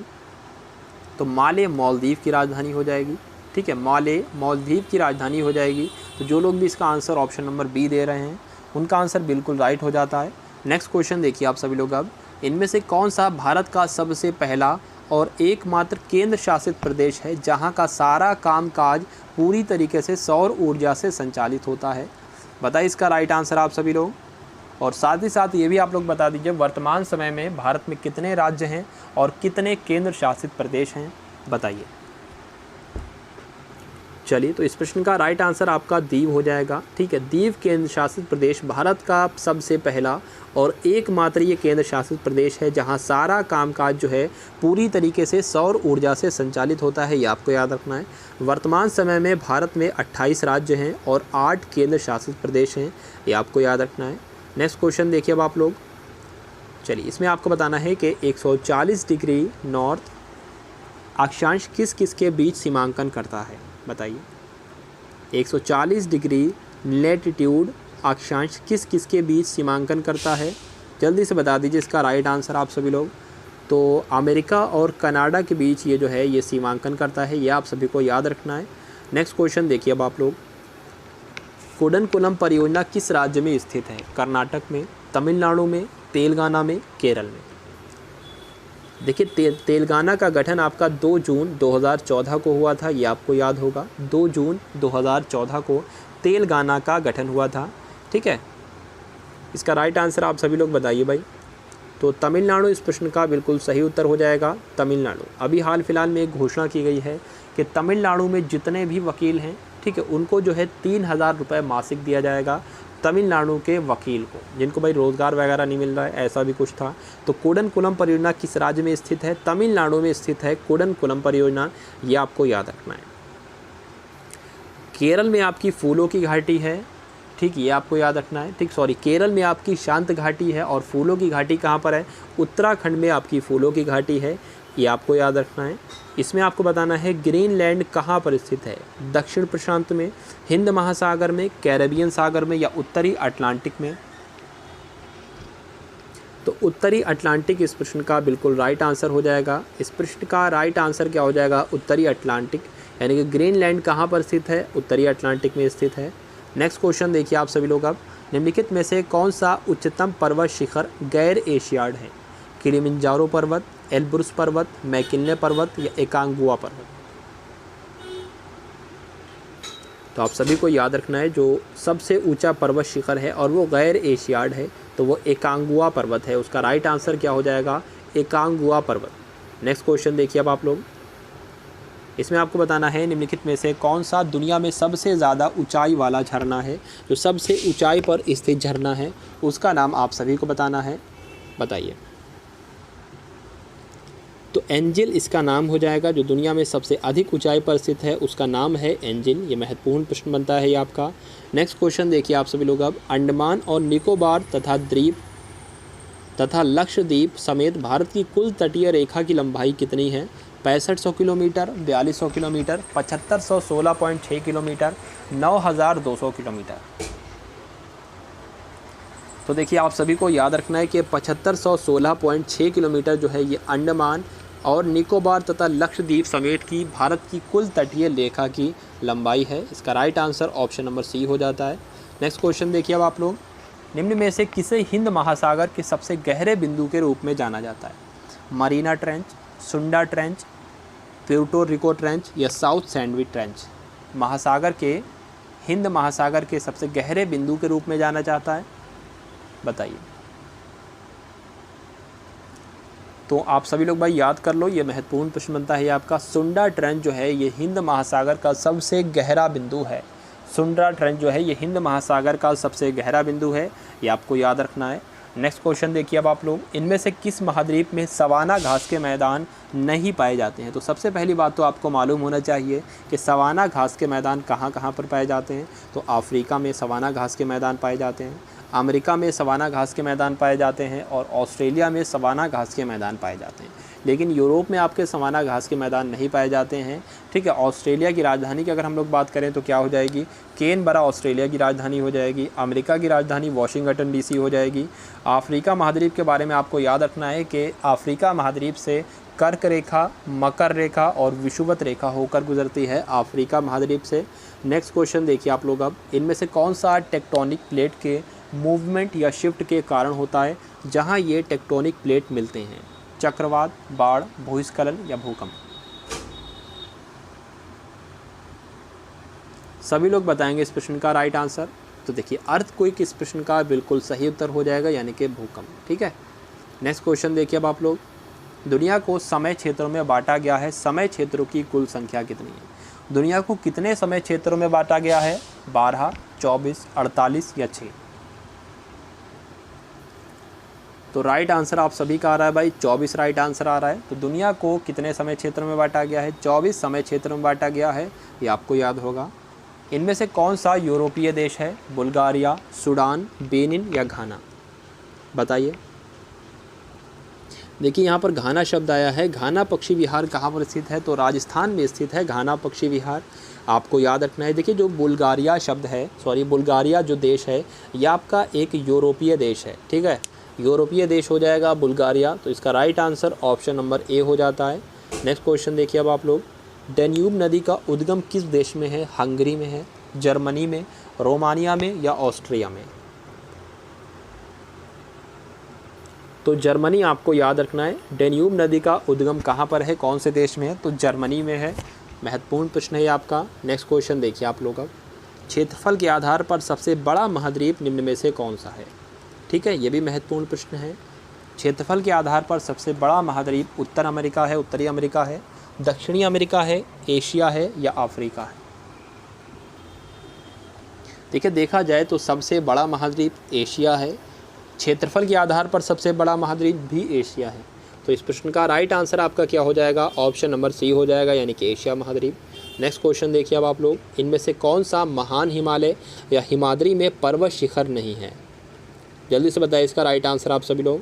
तो माले मालदीव की राजधानी हो जाएगी, ठीक है, माले मालदीव की राजधानी हो जाएगी। तो जो लोग भी इसका आंसर ऑप्शन नंबर बी दे रहे हैं उनका आंसर बिल्कुल राइट हो जाता है। नेक्स्ट क्वेश्चन देखिए आप सभी लोग अब, इनमें से कौन सा भारत का सबसे पहला और एकमात्र केंद्र शासित प्रदेश है जहां का सारा कामकाज पूरी तरीके से सौर ऊर्जा से संचालित होता है? बताइए इसका राइट आंसर आप सभी लोग। और साथ ही साथ ये भी आप लोग बता दीजिए वर्तमान समय में भारत में कितने राज्य हैं और कितने केंद्र शासित प्रदेश हैं, बताइए। चलिए, तो इस प्रश्न का राइट आंसर आपका दीव हो जाएगा। ठीक है, दीव केंद्र शासित प्रदेश भारत का सबसे पहला और एकमात्र ये केंद्र शासित प्रदेश है जहां सारा कामकाज जो है पूरी तरीके से सौर ऊर्जा से संचालित होता है, ये आपको याद रखना है। वर्तमान समय में भारत में 28 राज्य हैं और 8 केंद्र शासित प्रदेश हैं, ये आपको याद रखना है। नेक्स्ट क्वेश्चन देखिए अब आप लोग। चलिए, इसमें आपको बताना है कि 140 डिग्री नॉर्थ अक्षांश किस किस के बीच सीमांकन करता है, बताइए। 140 डिग्री लेटिट्यूड अक्षांश किस किस के बीच सीमांकन करता है, जल्दी से बता दीजिए इसका राइट आंसर आप सभी लोग। तो अमेरिका और कनाडा के बीच ये जो है ये सीमांकन करता है, ये आप सभी को याद रखना है। नेक्स्ट क्वेश्चन देखिए अब आप लोग। कुडनकुलम परियोजना किस राज्य में स्थित है? कर्नाटक में, तमिलनाडु में, तेलंगाना में, केरल में? देखिए, तेलंगाना का गठन आपका 2 जून 2014 को हुआ था, ये आपको याद होगा। 2 जून 2014 को तेलंगाना का गठन हुआ था। ठीक है, इसका राइट आंसर आप सभी लोग बताइए भाई। तो तमिलनाडु इस प्रश्न का बिल्कुल सही उत्तर हो जाएगा, तमिलनाडु। अभी हाल फिलहाल में एक घोषणा की गई है कि तमिलनाडु में जितने भी वकील हैं, ठीक है, उनको जो है 3000 रुपये मासिक दिया जाएगा तमिलनाडु के वकील को, जिनको भाई रोज़गार वगैरह नहीं मिल रहा है, ऐसा भी कुछ था। तो कुडनकुलम परियोजना किस राज्य में स्थित है? तमिलनाडु में स्थित है कुडनकुलम परियोजना, ये आपको याद रखना है। केरल में आपकी फूलों की घाटी है, ठीक, ये आपको याद रखना है। ठीक, सॉरी, केरल में आपकी शांत घाटी है और फूलों की घाटी कहाँ पर है? उत्तराखंड में आपकी फूलों की घाटी है, ये आपको याद रखना है। इसमें आपको बताना है ग्रीनलैंड कहाँ पर स्थित है? दक्षिण प्रशांत में, हिंद महासागर में, कैरेबियन सागर में या उत्तरी अटलांटिक में? तो उत्तरी अटलांटिक इस प्रश्न का बिल्कुल राइट आंसर हो जाएगा। इस प्रश्न का राइट आंसर क्या हो जाएगा? उत्तरी अटलांटिक, यानी कि ग्रीनलैंड कहाँ पर स्थित है? उत्तरी अटलांटिक में स्थित है। नेक्स्ट क्वेश्चन देखिए आप सभी लोग अब। निम्नलिखित में से कौन सा उच्चतम पर्वत शिखर गैर एशियाड है? किलिमंजारो पर्वत, एल्ब्रुस पर्वत, मैकिन्ले पर्वत या एकांगुआ पर्वत? तो आप सभी को याद रखना है जो सबसे ऊंचा पर्वत शिखर है और वो गैर एशियाड है, तो वो एकांगुआ पर्वत है। उसका राइट आंसर क्या हो जाएगा? एकांगुआ पर्वत। नेक्स्ट क्वेश्चन देखिए अब आप लोग। इसमें आपको बताना है निम्नलिखित में से कौन सा दुनिया में सबसे ज़्यादा ऊंचाई वाला झरना है? जो सबसे ऊंचाई पर स्थित झरना है उसका नाम आप सभी को बताना है, बताइए। तो एंजिल इसका नाम हो जाएगा। जो दुनिया में सबसे अधिक ऊंचाई पर स्थित है उसका नाम है एंजिल। ये महत्वपूर्ण प्रश्न बनता है ये आपका। नेक्स्ट क्वेश्चन देखिए आप सभी लोग अब। अंडमान और निकोबार तथा द्वीप तथा लक्षद्वीप समेत भारत की कुल तटीय रेखा की लंबाई कितनी है? 6500 किलोमीटर, 4200 किलोमीटर, 7516.6 किलोमीटर, 9200 किलोमीटर? तो देखिए आप सभी को याद रखना है कि 7516.6 किलोमीटर जो है ये अंडमान और निकोबार तथा लक्षद्वीप समेत की भारत की कुल तटीय रेखा की लंबाई है। इसका right answer option number C हो जाता है। नेक्स्ट क्वेश्चन देखिए अब आप लोग। निम्न में से किसे हिंद महासागर के सबसे गहरे बिंदु के रूप में जाना जाता है? मरीना ट्रेंच, सुंडा ट्रेंच, प्यूर्टो रिको ट्रेंच या साउथ सैंडविच ट्रेंच? महासागर के, हिंद महासागर के सबसे गहरे बिंदु के रूप में जाना जाता है, बताइए। तो आप सभी लोग भाई याद कर लो, ये महत्वपूर्ण प्रश्न बनता है आपका। सुंडा ट्रेंच जो है ये हिंद महासागर का सबसे गहरा बिंदु है। सुंडा ट्रेंच जो है ये हिंद महासागर का सबसे गहरा बिंदु है, ये आपको याद रखना है। नेक्स्ट क्वेश्चन देखिए अब आप लोग। इनमें से किस महाद्वीप में सवाना घास के मैदान नहीं पाए जाते हैं? तो सबसे पहली बात तो आपको मालूम होना चाहिए कि सवाना घास के मैदान कहाँ कहाँ पर पाए जाते हैं। तो अफ्रीका में सवाना घास के मैदान पाए जाते हैं, अमेरिका में सवाना घास के मैदान पाए जाते हैं और ऑस्ट्रेलिया में सवाना घास के मैदान पाए जाते हैं। लेकिन यूरोप में आपके सवाना घास के मैदान नहीं पाए जाते हैं। ठीक है, ऑस्ट्रेलिया की राजधानी की अगर हम लोग बात करें तो क्या हो जाएगी? कैनबरा ऑस्ट्रेलिया की राजधानी हो जाएगी। अमेरिका की राजधानी वाशिंगटन डीसी हो जाएगी। अफ्रीका महाद्वीप के बारे में आपको याद रखना है कि अफ्रीका महाद्वीप से कर्क रेखा, मकर रेखा और विषुवत रेखा होकर गुजरती है अफ्रीका महाद्वीप से। नेक्स्ट क्वेश्चन देखिए आप लोग अब। इनमें से कौन सा टेक्टोनिक प्लेट के मूवमेंट या शिफ्ट के कारण होता है जहां ये टेक्टोनिक प्लेट मिलते हैं? चक्रवात, बाढ़, भूस्खलन या भूकंप? सभी लोग बताएंगे इस प्रश्न का राइट आंसर। तो देखिए अर्थक्वेक इस प्रश्न का बिल्कुल सही उत्तर हो जाएगा, यानी कि भूकंप। ठीक है, नेक्स्ट क्वेश्चन देखिए अब आप लोग। दुनिया को समय क्षेत्रों में बांटा गया है, समय क्षेत्रों की कुल संख्या कितनी है? दुनिया को कितने समय क्षेत्रों में बांटा गया है? 12, 24, 48 या 6? तो राइट आंसर आप सभी का आ रहा है भाई 24 राइट आंसर आ रहा है। तो दुनिया को कितने समय क्षेत्रों में बांटा गया है? 24 समय क्षेत्रों में बांटा गया है, ये आपको याद होगा। इनमें से कौन सा यूरोपीय देश है? बुल्गारिया, सूडान, बेनिन या घाना? बताइए। देखिए यहाँ पर घाना शब्द आया है। घाना पक्षी विहार कहाँ पर स्थित है? तो राजस्थान में स्थित है घाना पक्षी विहार, आपको याद रखना है। देखिए जो बुल्गारिया शब्द है, बुल्गारिया जो देश है ये आपका एक यूरोपीय देश है। ठीक है, यूरोपीय देश हो जाएगा बुल्गारिया। तो इसका right answer option number A हो जाता है। नेक्स्ट क्वेश्चन देखिए अब आप लोग। डेन्यूब नदी का उद्गम किस देश में है? हंगरी में है, जर्मनी में, रोमानिया में या ऑस्ट्रिया में? तो जर्मनी आपको याद रखना है। डेन्यूब नदी का उद्गम कहाँ पर है, कौन से देश में है? तो जर्मनी में है। महत्वपूर्ण प्रश्न है आपका। नेक्स्ट क्वेश्चन देखिए आप लोग अब। क्षेत्रफल के आधार पर सबसे बड़ा महाद्वीप निम्न में से कौन सा है? ठीक है, ये भी महत्वपूर्ण प्रश्न है। क्षेत्रफल के आधार पर सबसे बड़ा महाद्वीप उत्तर अमेरिका है, उत्तरी अमेरिका है, दक्षिणी अमेरिका है, एशिया है या अफ्रीका है? देखिए देखा जाए तो सबसे बड़ा महाद्वीप एशिया है। क्षेत्रफल के आधार पर सबसे बड़ा महाद्वीप भी एशिया है। तो इस प्रश्न का राइट आंसर आपका क्या हो जाएगा? ऑप्शन नंबर सी हो जाएगा, यानी कि एशिया महाद्वीप। नेक्स्ट क्वेश्चन देखिए अब आप लोग। इनमें से कौन सा महान हिमालय या हिमाद्री में पर्वत शिखर नहीं है? जल्दी से बताइए इसका राइट आंसर आप सभी लोग।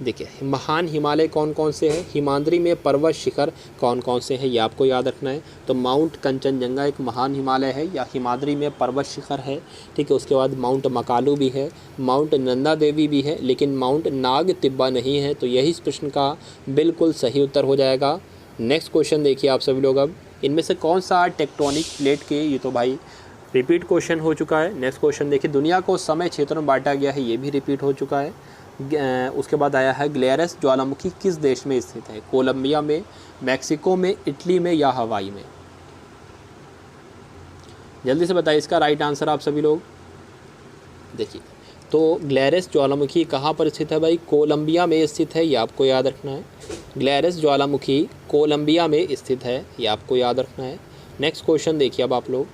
देखिए महान हिमालय कौन कौन से हैं, हिमाद्री में पर्वत शिखर कौन कौन से हैं, ये आपको याद रखना है। तो माउंट कंचनजंगा एक महान हिमालय है या हिमाद्री में पर्वत शिखर है। ठीक है, उसके बाद माउंट मकालू भी है, माउंट नंदा देवी भी है, लेकिन माउंट नाग तिब्बा नहीं है। तो यही इस प्रश्न का बिल्कुल सही उत्तर हो जाएगा। नेक्स्ट क्वेश्चन देखिए आप सभी लोग अब। इनमें से कौन सा टेक्टोनिक प्लेट के, ये तो भाई रिपीट क्वेश्चन हो चुका है। नेक्स्ट क्वेश्चन देखिए। दुनिया को समय क्षेत्रों में बांटा गया है, ये भी रिपीट हो चुका है। उसके बाद आया है ग्लेरस ज्वालामुखी किस देश में स्थित है? कोलंबिया में, मैक्सिको में, इटली में या हवाई में? जल्दी से बताइए इसका राइट आंसर आप सभी लोग। देखिए तो ग्लेरस ज्वालामुखी कहाँ पर स्थित है भाई? कोलंबिया में स्थित है, ये आपको याद रखना है। ग्लेरस ज्वालामुखी कोलंबिया में स्थित है, ये आपको याद रखना है। नेक्स्ट क्वेश्चन देखिए अब आप लोग।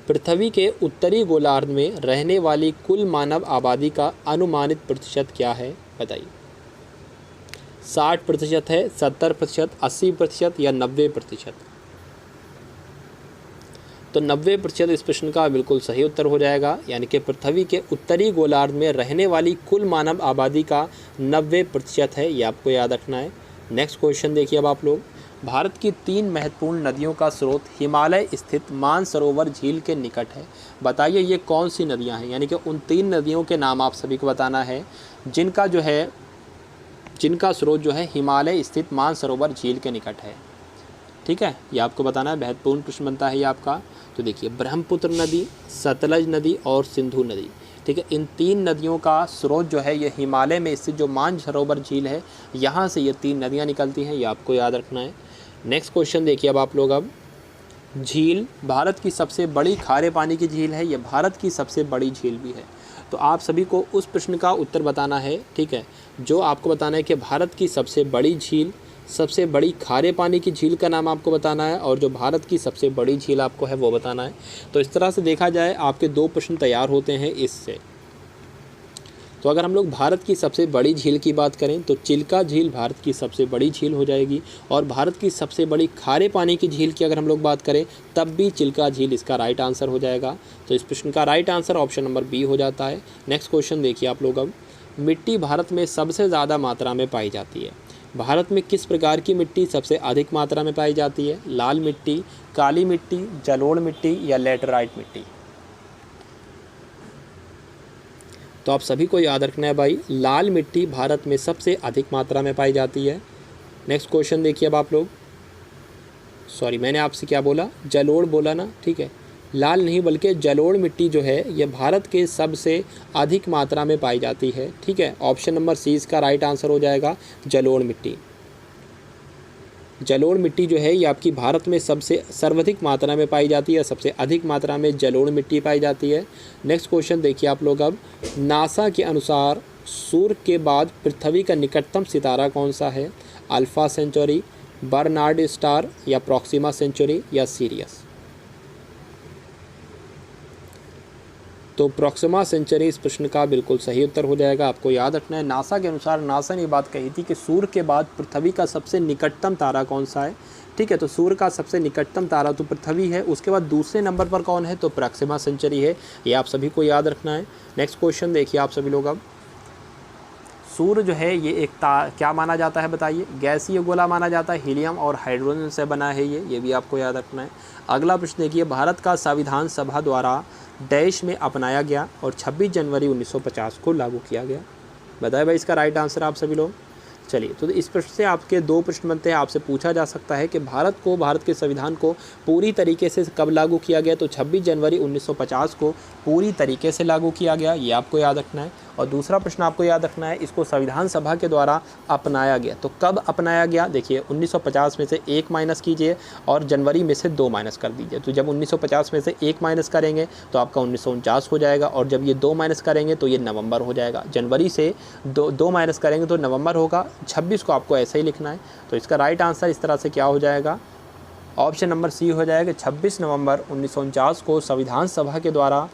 पृथ्वी के उत्तरी गोलार्ध में रहने वाली कुल मानव आबादी का अनुमानित प्रतिशत क्या है? बताइए। 60% है, 70%, 80% या 90%? तो 90% इस प्रश्न का बिल्कुल सही उत्तर हो जाएगा, यानी कि पृथ्वी के उत्तरी गोलार्ध में रहने वाली कुल मानव आबादी का 90% है, ये आपको याद रखना है। नेक्स्ट क्वेश्चन देखिए अब आप लोग। भारत की 3 महत्वपूर्ण नदियों का स्रोत हिमालय स्थित मानसरोवर झील के निकट है। बताइए ये कौन सी नदियां हैं? यानी कि उन 3 नदियों के नाम आप सभी को बताना है जिनका स्रोत जो है हिमालय स्थित मानसरोवर झील के निकट है। ठीक है, ये आपको बताना है। महत्वपूर्ण प्रश्न बनता है ये आपका। तो देखिए ब्रह्मपुत्र नदी, सतलज नदी और सिंधु नदी। ठीक है, इन 3 नदियों का स्रोत जो है ये हिमालय में स्थित जो मानसरोवर झील है, यहाँ से ये 3 नदियाँ निकलती हैं, ये आपको याद रखना है। नेक्स्ट क्वेश्चन देखिए अब आप लोग। अब झील भारत की सबसे बड़ी खारे पानी की झील है, ये भारत की सबसे बड़ी झील भी है। तो आप सभी को उस प्रश्न का उत्तर बताना है। ठीक है, जो आपको बताना है कि भारत की सबसे बड़ी झील, सबसे बड़ी खारे पानी की झील का नाम आपको बताना है, और जो भारत की सबसे बड़ी झील आपको है वो बताना है। तो इस तरह से देखा जाए आपके 2 प्रश्न तैयार होते हैं इससे। तो अगर हम लोग भारत की सबसे बड़ी झील की बात करें तो चिल्का झील भारत की सबसे बड़ी झील हो जाएगी, और भारत की सबसे बड़ी खारे पानी की झील की अगर हम लोग बात करें तब भी चिल्का झील इसका राइट आंसर हो जाएगा। तो इस प्रश्न का right answer option number B हो जाता है। नेक्स्ट क्वेश्चन देखिए आप लोग। अब मिट्टी भारत में सबसे ज़्यादा मात्रा में पाई जाती है। भारत में किस प्रकार की मिट्टी सबसे अधिक मात्रा में पाई जाती है? लाल मिट्टी, काली मिट्टी, जलोढ़ मिट्टी या लैटेराइट मिट्टी? तो आप सभी को याद रखना है भाई, लाल मिट्टी भारत में सबसे अधिक मात्रा में पाई जाती है। नेक्स्ट क्वेश्चन देखिए अब आप लोग। मैंने आपसे क्या बोला? जलोढ़ बोला ना। ठीक है, लाल नहीं बल्कि जलोढ़ मिट्टी जो है ये भारत के सबसे अधिक मात्रा में पाई जाती है। ठीक है, ऑप्शन नंबर सी इसका राइट आंसर हो जाएगा, जलोढ़ मिट्टी। जलोढ़ मिट्टी जो है ये आपकी भारत में सबसे सर्वाधिक मात्रा में पाई जाती है, सबसे अधिक मात्रा में जलोढ़ मिट्टी पाई जाती है। नेक्स्ट क्वेश्चन देखिए आप लोग अब, नासा के अनुसार सूर्य के बाद पृथ्वी का निकटतम सितारा कौन सा है? अल्फा सेंचुरी, बर्नार्ड स्टार या प्रॉक्सिमा सेंचुरी या सीरियस? तो प्रॉक्सिमा सेंचुरी इस प्रश्न का बिल्कुल सही उत्तर हो जाएगा। आपको याद रखना है, नासा के अनुसार, नासा ने बात कही थी कि सूर्य के बाद पृथ्वी का सबसे निकटतम तारा कौन सा है। ठीक है, तो सूर्य का सबसे निकटतम तारा तो पृथ्वी है, उसके बाद दूसरे नंबर पर कौन है? तो प्रॉक्सिमा सेंचुरी है। ये आप सभी को याद रखना है। नेक्स्ट क्वेश्चन देखिए आप सभी लोग अब, सूर्य जो है ये एक क्या माना जाता है बताइए? गैसीय गोला माना जाता है, हीलियम और हाइड्रोजन से बना है ये भी आपको याद रखना है। अगला प्रश्न देखिए, भारत का संविधान सभा द्वारा डैश में अपनाया गया और 26 जनवरी 1950 को लागू किया गया। बताए भाई इसका राइट आंसर आप सभी लोग। चलिए, तो इस प्रश्न से आपके दो प्रश्न बनते हैं। आपसे पूछा जा सकता है कि भारत के संविधान को पूरी तरीके से कब लागू किया गया? तो 26 जनवरी 1950 को पूरी तरीके से लागू किया गया, ये आपको याद रखना है। और दूसरा प्रश्न आपको याद रखना है, इसको संविधान सभा के द्वारा अपनाया गया, तो कब अपनाया गया? देखिए 1950 में से 1 माइनस कीजिए और जनवरी में से 2 माइनस कर दीजिए। तो जब 1950 में से 1 माइनस करेंगे तो आपका 1949 हो जाएगा, और जब ये 2 माइनस करेंगे तो ये नवंबर हो जाएगा। जनवरी से 2 माइनस करेंगे तो नवंबर होगा। 26 को आपको ऐसा ही लिखना है। तो इसका राइट आंसर इस तरह से क्या हो जाएगा? ऑप्शन नंबर सी हो जाएगा। 26 नवंबर 1949 को संविधान सभा के द्वारा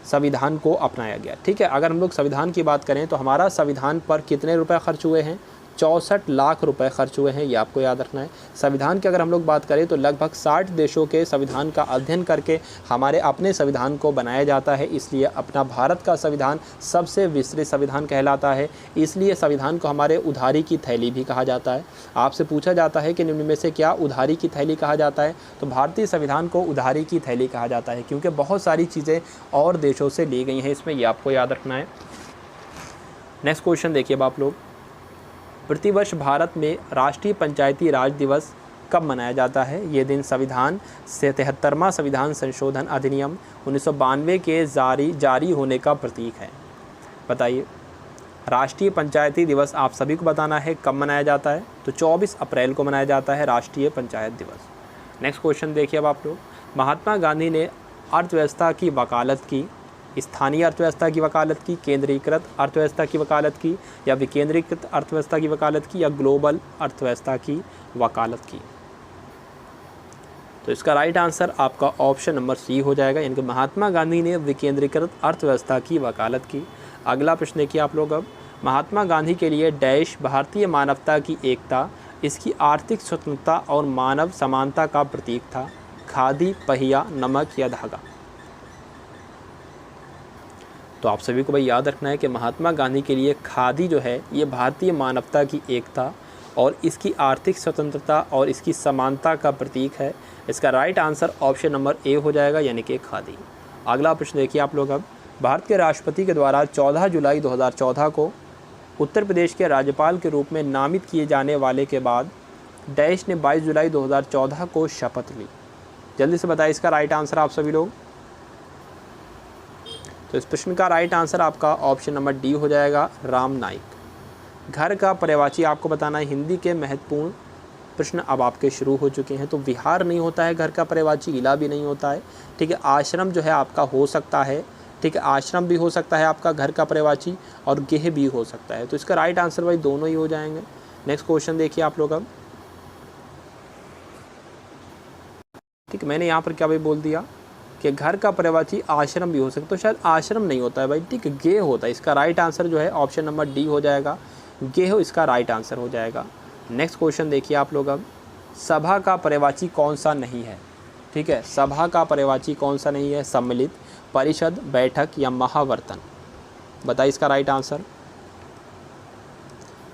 संविधान को अपनाया गया। ठीक है, अगर हम लोग संविधान की बात करें तो हमारा संविधान पर कितने रुपए खर्च हुए हैं? 64 लाख रुपए खर्च हुए हैं, ये आपको याद रखना है। संविधान की अगर हम लोग बात करें तो लगभग 60 देशों के संविधान का अध्ययन करके हमारे अपने संविधान को बनाया जाता है, इसलिए अपना भारत का संविधान सबसे विस्तृत संविधान कहलाता है। इसलिए संविधान को हमारे उधारी की थैली भी कहा जाता है। आपसे पूछा जाता है कि निम्न में से क्या उधारी की थैली कहा जाता है? तो भारतीय संविधान को उधारी की थैली कहा जाता है, क्योंकि बहुत सारी चीज़ें और देशों से ली गई हैं इसमें, ये आपको याद रखना है। नेक्स्ट क्वेश्चन देखिए अब आप लोग, प्रतिवर्ष भारत में राष्ट्रीय पंचायती राज दिवस कब मनाया जाता है? ये दिन संविधान से 73वां संविधान संशोधन अधिनियम 1992 के जारी होने का प्रतीक है। बताइए, राष्ट्रीय पंचायती दिवस आप सभी को बताना है कब मनाया जाता है? तो 24 अप्रैल को मनाया जाता है राष्ट्रीय पंचायत दिवस। नेक्स्ट क्वेश्चन देखिए अब आप लोग, महात्मा गांधी ने अर्थव्यवस्था की वकालत की, स्थानीय अर्थव्यवस्था की वकालत की, केंद्रीकृत अर्थव्यवस्था की वकालत की, या विकेंद्रीकृत अर्थव्यवस्था की वकालत की, या ग्लोबल अर्थव्यवस्था की वकालत की? तो इसका राइट आंसर आपका ऑप्शन नंबर सी हो जाएगा, यानी कि महात्मा गांधी ने विकेंद्रीकृत अर्थव्यवस्था की वकालत की। अगला प्रश्न देखिए आप लोग अब, महात्मा गांधी के लिए डैश भारतीय मानवता की एकता, इसकी आर्थिक स्वतंत्रता और मानव समानता का प्रतीक था? खादी, पहिया, नमक या धागा? तो आप सभी को भाई याद रखना है कि महात्मा गांधी के लिए खादी जो है ये भारतीय मानवता की एकता और इसकी आर्थिक स्वतंत्रता और इसकी समानता का प्रतीक है। इसका right answer option number A हो जाएगा, यानी कि खादी। अगला प्रश्न देखिए आप लोग अब, भारत के राष्ट्रपति के द्वारा 14 जुलाई 2014 को उत्तर प्रदेश के राज्यपाल के रूप में नामित किए जाने वाले के बाद डैश ने 22 जुलाई 2014 को शपथ ली। जल्दी से बताइए इसका राइट आंसर आप सभी लोग। तो इस प्रश्न का राइट आंसर आपका ऑप्शन नंबर डी हो जाएगा, राम नाईक। घर का पर्यायवाची आपको बताना है। हिंदी के महत्वपूर्ण प्रश्न अब आपके शुरू हो चुके हैं। तो विहार नहीं होता है घर का पर्यायवाची, इला भी नहीं होता है। ठीक है, आश्रम जो है आपका हो सकता है। ठीक है, आश्रम भी हो सकता है आपका घर का पर्यायवाची, और गेह भी हो सकता है। तो इसका राइट आंसर भाई दोनों ही हो जाएंगे। नेक्स्ट क्वेश्चन देखिए आप लोग अब। ठीक है, मैंने यहाँ पर क्या भाई बोल दिया कि घर का पर्यायवाची आश्रम भी हो सकता है, तो शायद आश्रम नहीं होता है भाई। ठीक है, गेह होता है। इसका राइट आंसर जो है ऑप्शन नंबर डी हो जाएगा, गेह इसका राइट आंसर हो जाएगा। नेक्स्ट क्वेश्चन देखिए आप लोग अब, सभा का पर्यायवाची कौन सा नहीं है? ठीक है, सभा का पर्यायवाची कौन सा नहीं है? सम्मिलित, परिषद, बैठक या महावर्तन? बताइए इसका राइट आंसर।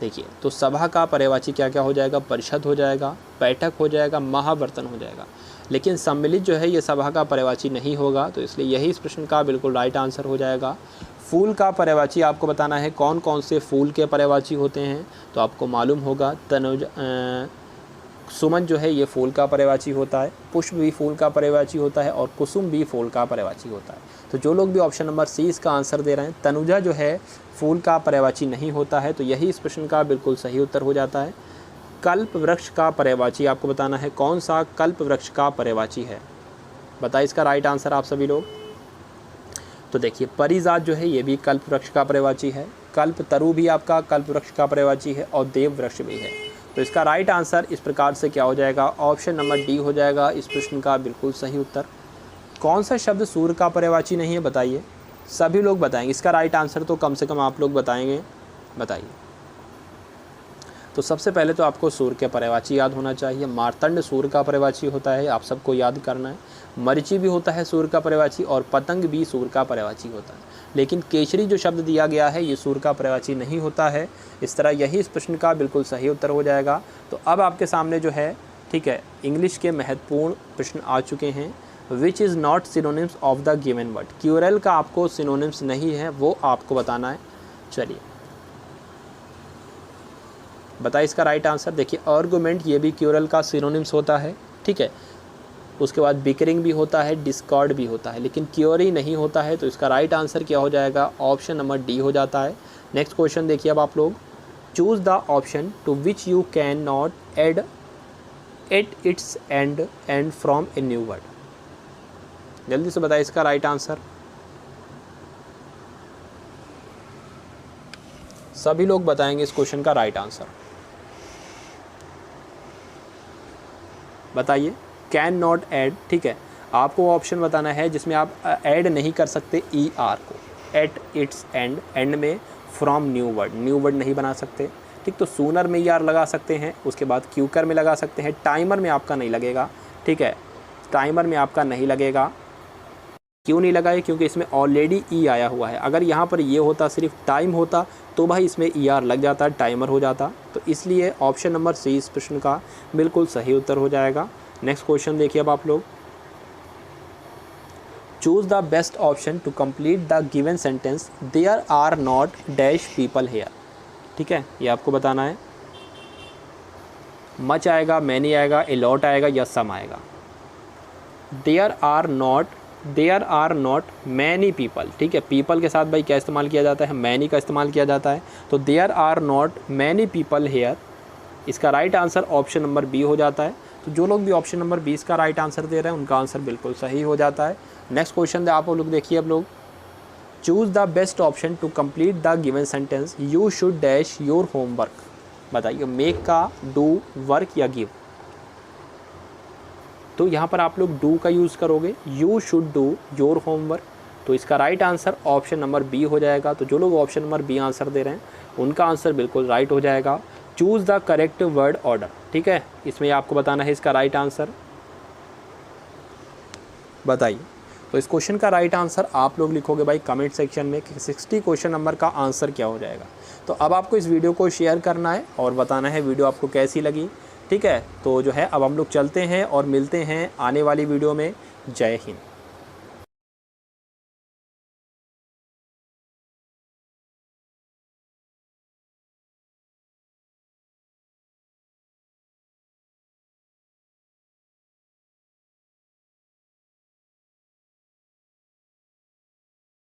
देखिए, तो सभा का पर्यायवाची क्या क्या हो जाएगा? परिषद हो जाएगा, बैठक हो जाएगा, महावर्तन हो जाएगा। लेकिन सम्मिलित जो है ये सभा का पर्यायवाची नहीं होगा, तो इसलिए यही इस प्रश्न का बिल्कुल राइट आंसर हो जाएगा। फूल का पर्यायवाची आपको बताना है कौन कौन से फूल के पर्यायवाची होते हैं। तो आपको मालूम होगा सुमन जो है ये फूल का पर्यायवाची होता है, पुष्प भी फूल का पर्यायवाची होता है और कुसुम भी फूल का पर्यायवाची होता है। तो जो लोग भी ऑप्शन नंबर सी इसका आंसर दे रहे हैं, तनुजा जो है फूल का पर्यायवाची नहीं होता है, तो यही इस प्रश्न का बिल्कुल सही उत्तर हो जाता है। कल्प वृक्ष का पर्यायवाची आपको बताना है, कौन सा कल्प वृक्ष का पर्यायवाची है, बताइए इसका राइट आंसर आप सभी लोग। तो देखिए परिजात जो है ये भी कल्प वृक्ष का पर्यायवाची है, कल्प तरु भी आपका कल्प वृक्ष का पर्यायवाची है और देव वृक्ष भी है। तो इसका राइट आंसर इस प्रकार से क्या हो जाएगा, ऑप्शन नंबर डी हो जाएगा इस प्रश्न का बिल्कुल सही उत्तर। कौन सा शब्द सूर्य का पर्यायवाची नहीं है, बताइए, सभी लोग बताएंगे। इसका राइट आंसर तो कम से कम आप लोग बताएंगे, बताइए। तो सबसे पहले तो आपको सूर्य के पर्यायवाची याद होना चाहिए। मार्तंड सूर्य का पर्यायवाची होता है, आप सबको याद करना है। मरीचि भी होता है सूर्य का पर्यायवाची और पतंग भी सूर्य का पर्यायवाची होता है। लेकिन केसरी जो शब्द दिया गया है ये सूर्य का पर्यायवाची नहीं होता है। इस तरह यही इस प्रश्न का बिल्कुल सही उत्तर हो जाएगा। तो अब आपके सामने जो है, ठीक है, इंग्लिश के महत्वपूर्ण प्रश्न आ चुके हैं। Which is not synonyms of the given word, crucial का आपको सिनोनिम्स नहीं है, वो आपको बताना है। चलिए बताइए इसका राइट आंसर। देखिए आर्गुमेंट ये भी क्यूरल का सिनोनिम्स होता है, ठीक है। उसके बाद बिकरिंग भी होता है, डिस्कॉर्ड भी होता है, लेकिन क्योरी नहीं होता है। तो इसका राइट आंसर क्या हो जाएगा, ऑप्शन नंबर डी हो जाता है। नेक्स्ट क्वेश्चन देखिए अब आप लोग, choose the option to which you can not add at its end from a new word. जल्दी से बताइए इसका राइट आंसर। सभी लोग बताएंगे इस क्वेश्चन का राइट आंसर, बताइए। कैन नॉट ऐड, ठीक है, आपको ऑप्शन बताना है जिसमें आप ऐड नहीं कर सकते ई आर को, एट इट्स एंड में फ्रॉम न्यू वर्ड नहीं बना सकते, ठीक। तो सूनर में ई आर लगा सकते हैं, उसके बाद क्यूकर में लगा सकते हैं, टाइमर में आपका नहीं लगेगा, ठीक है, टाइमर में आपका नहीं लगेगा। क्यों नहीं लगाए, क्योंकि इसमें ऑलरेडी ई आया हुआ है। अगर यहाँ पर ये होता सिर्फ टाइम होता तो भाई इसमें ई आर लग जाता, टाइमर हो जाता। तो इसलिए ऑप्शन नंबर सी इस प्रश्न का बिल्कुल सही उत्तर हो जाएगा। नेक्स्ट क्वेश्चन देखिए अब आप लोग, choose the best option to complete the given sentence there are not dash people here, ठीक है, ये आपको बताना है। मच आएगा, मैनी आएगा, ए लॉट आएगा या सम आएगा। There are not many people, ठीक है, पीपल के साथ भाई क्या इस्तेमाल किया जाता है, मैनी का इस्तेमाल किया जाता है। तो there are not many people here, इसका right answer option number B हो जाता है। तो जो लोग भी ऑप्शन नंबर 20 का राइट आंसर दे रहे हैं उनका आंसर बिल्कुल सही हो जाता है। नेक्स्ट क्वेश्चन आप लोग देखिए अब लोग, choose the best option to complete the given sentence you should dash your homework, बताइए। मेक का, डू, वर्क या गिव। तो यहाँ पर आप लोग डू का यूज़ करोगे, you should do your homework. तो इसका right answer option number B हो जाएगा। तो जो लोग ऑप्शन नंबर बी आंसर दे रहे हैं उनका आंसर बिल्कुल राइट हो जाएगा। Choose the correct word order, ठीक है, इसमें आपको बताना है इसका राइट आंसर, बताइए। तो इस क्वेश्चन का राइट आंसर आप लोग लिखोगे भाई कमेंट सेक्शन में कि 60 क्वेश्चन नंबर का आंसर क्या हो जाएगा। तो अब आपको इस वीडियो को शेयर करना है और बताना है वीडियो आपको कैसी लगी, ठीक है। तो जो है अब हम लोग चलते हैं और मिलते हैं आने वाली वीडियो में। जय हिंद।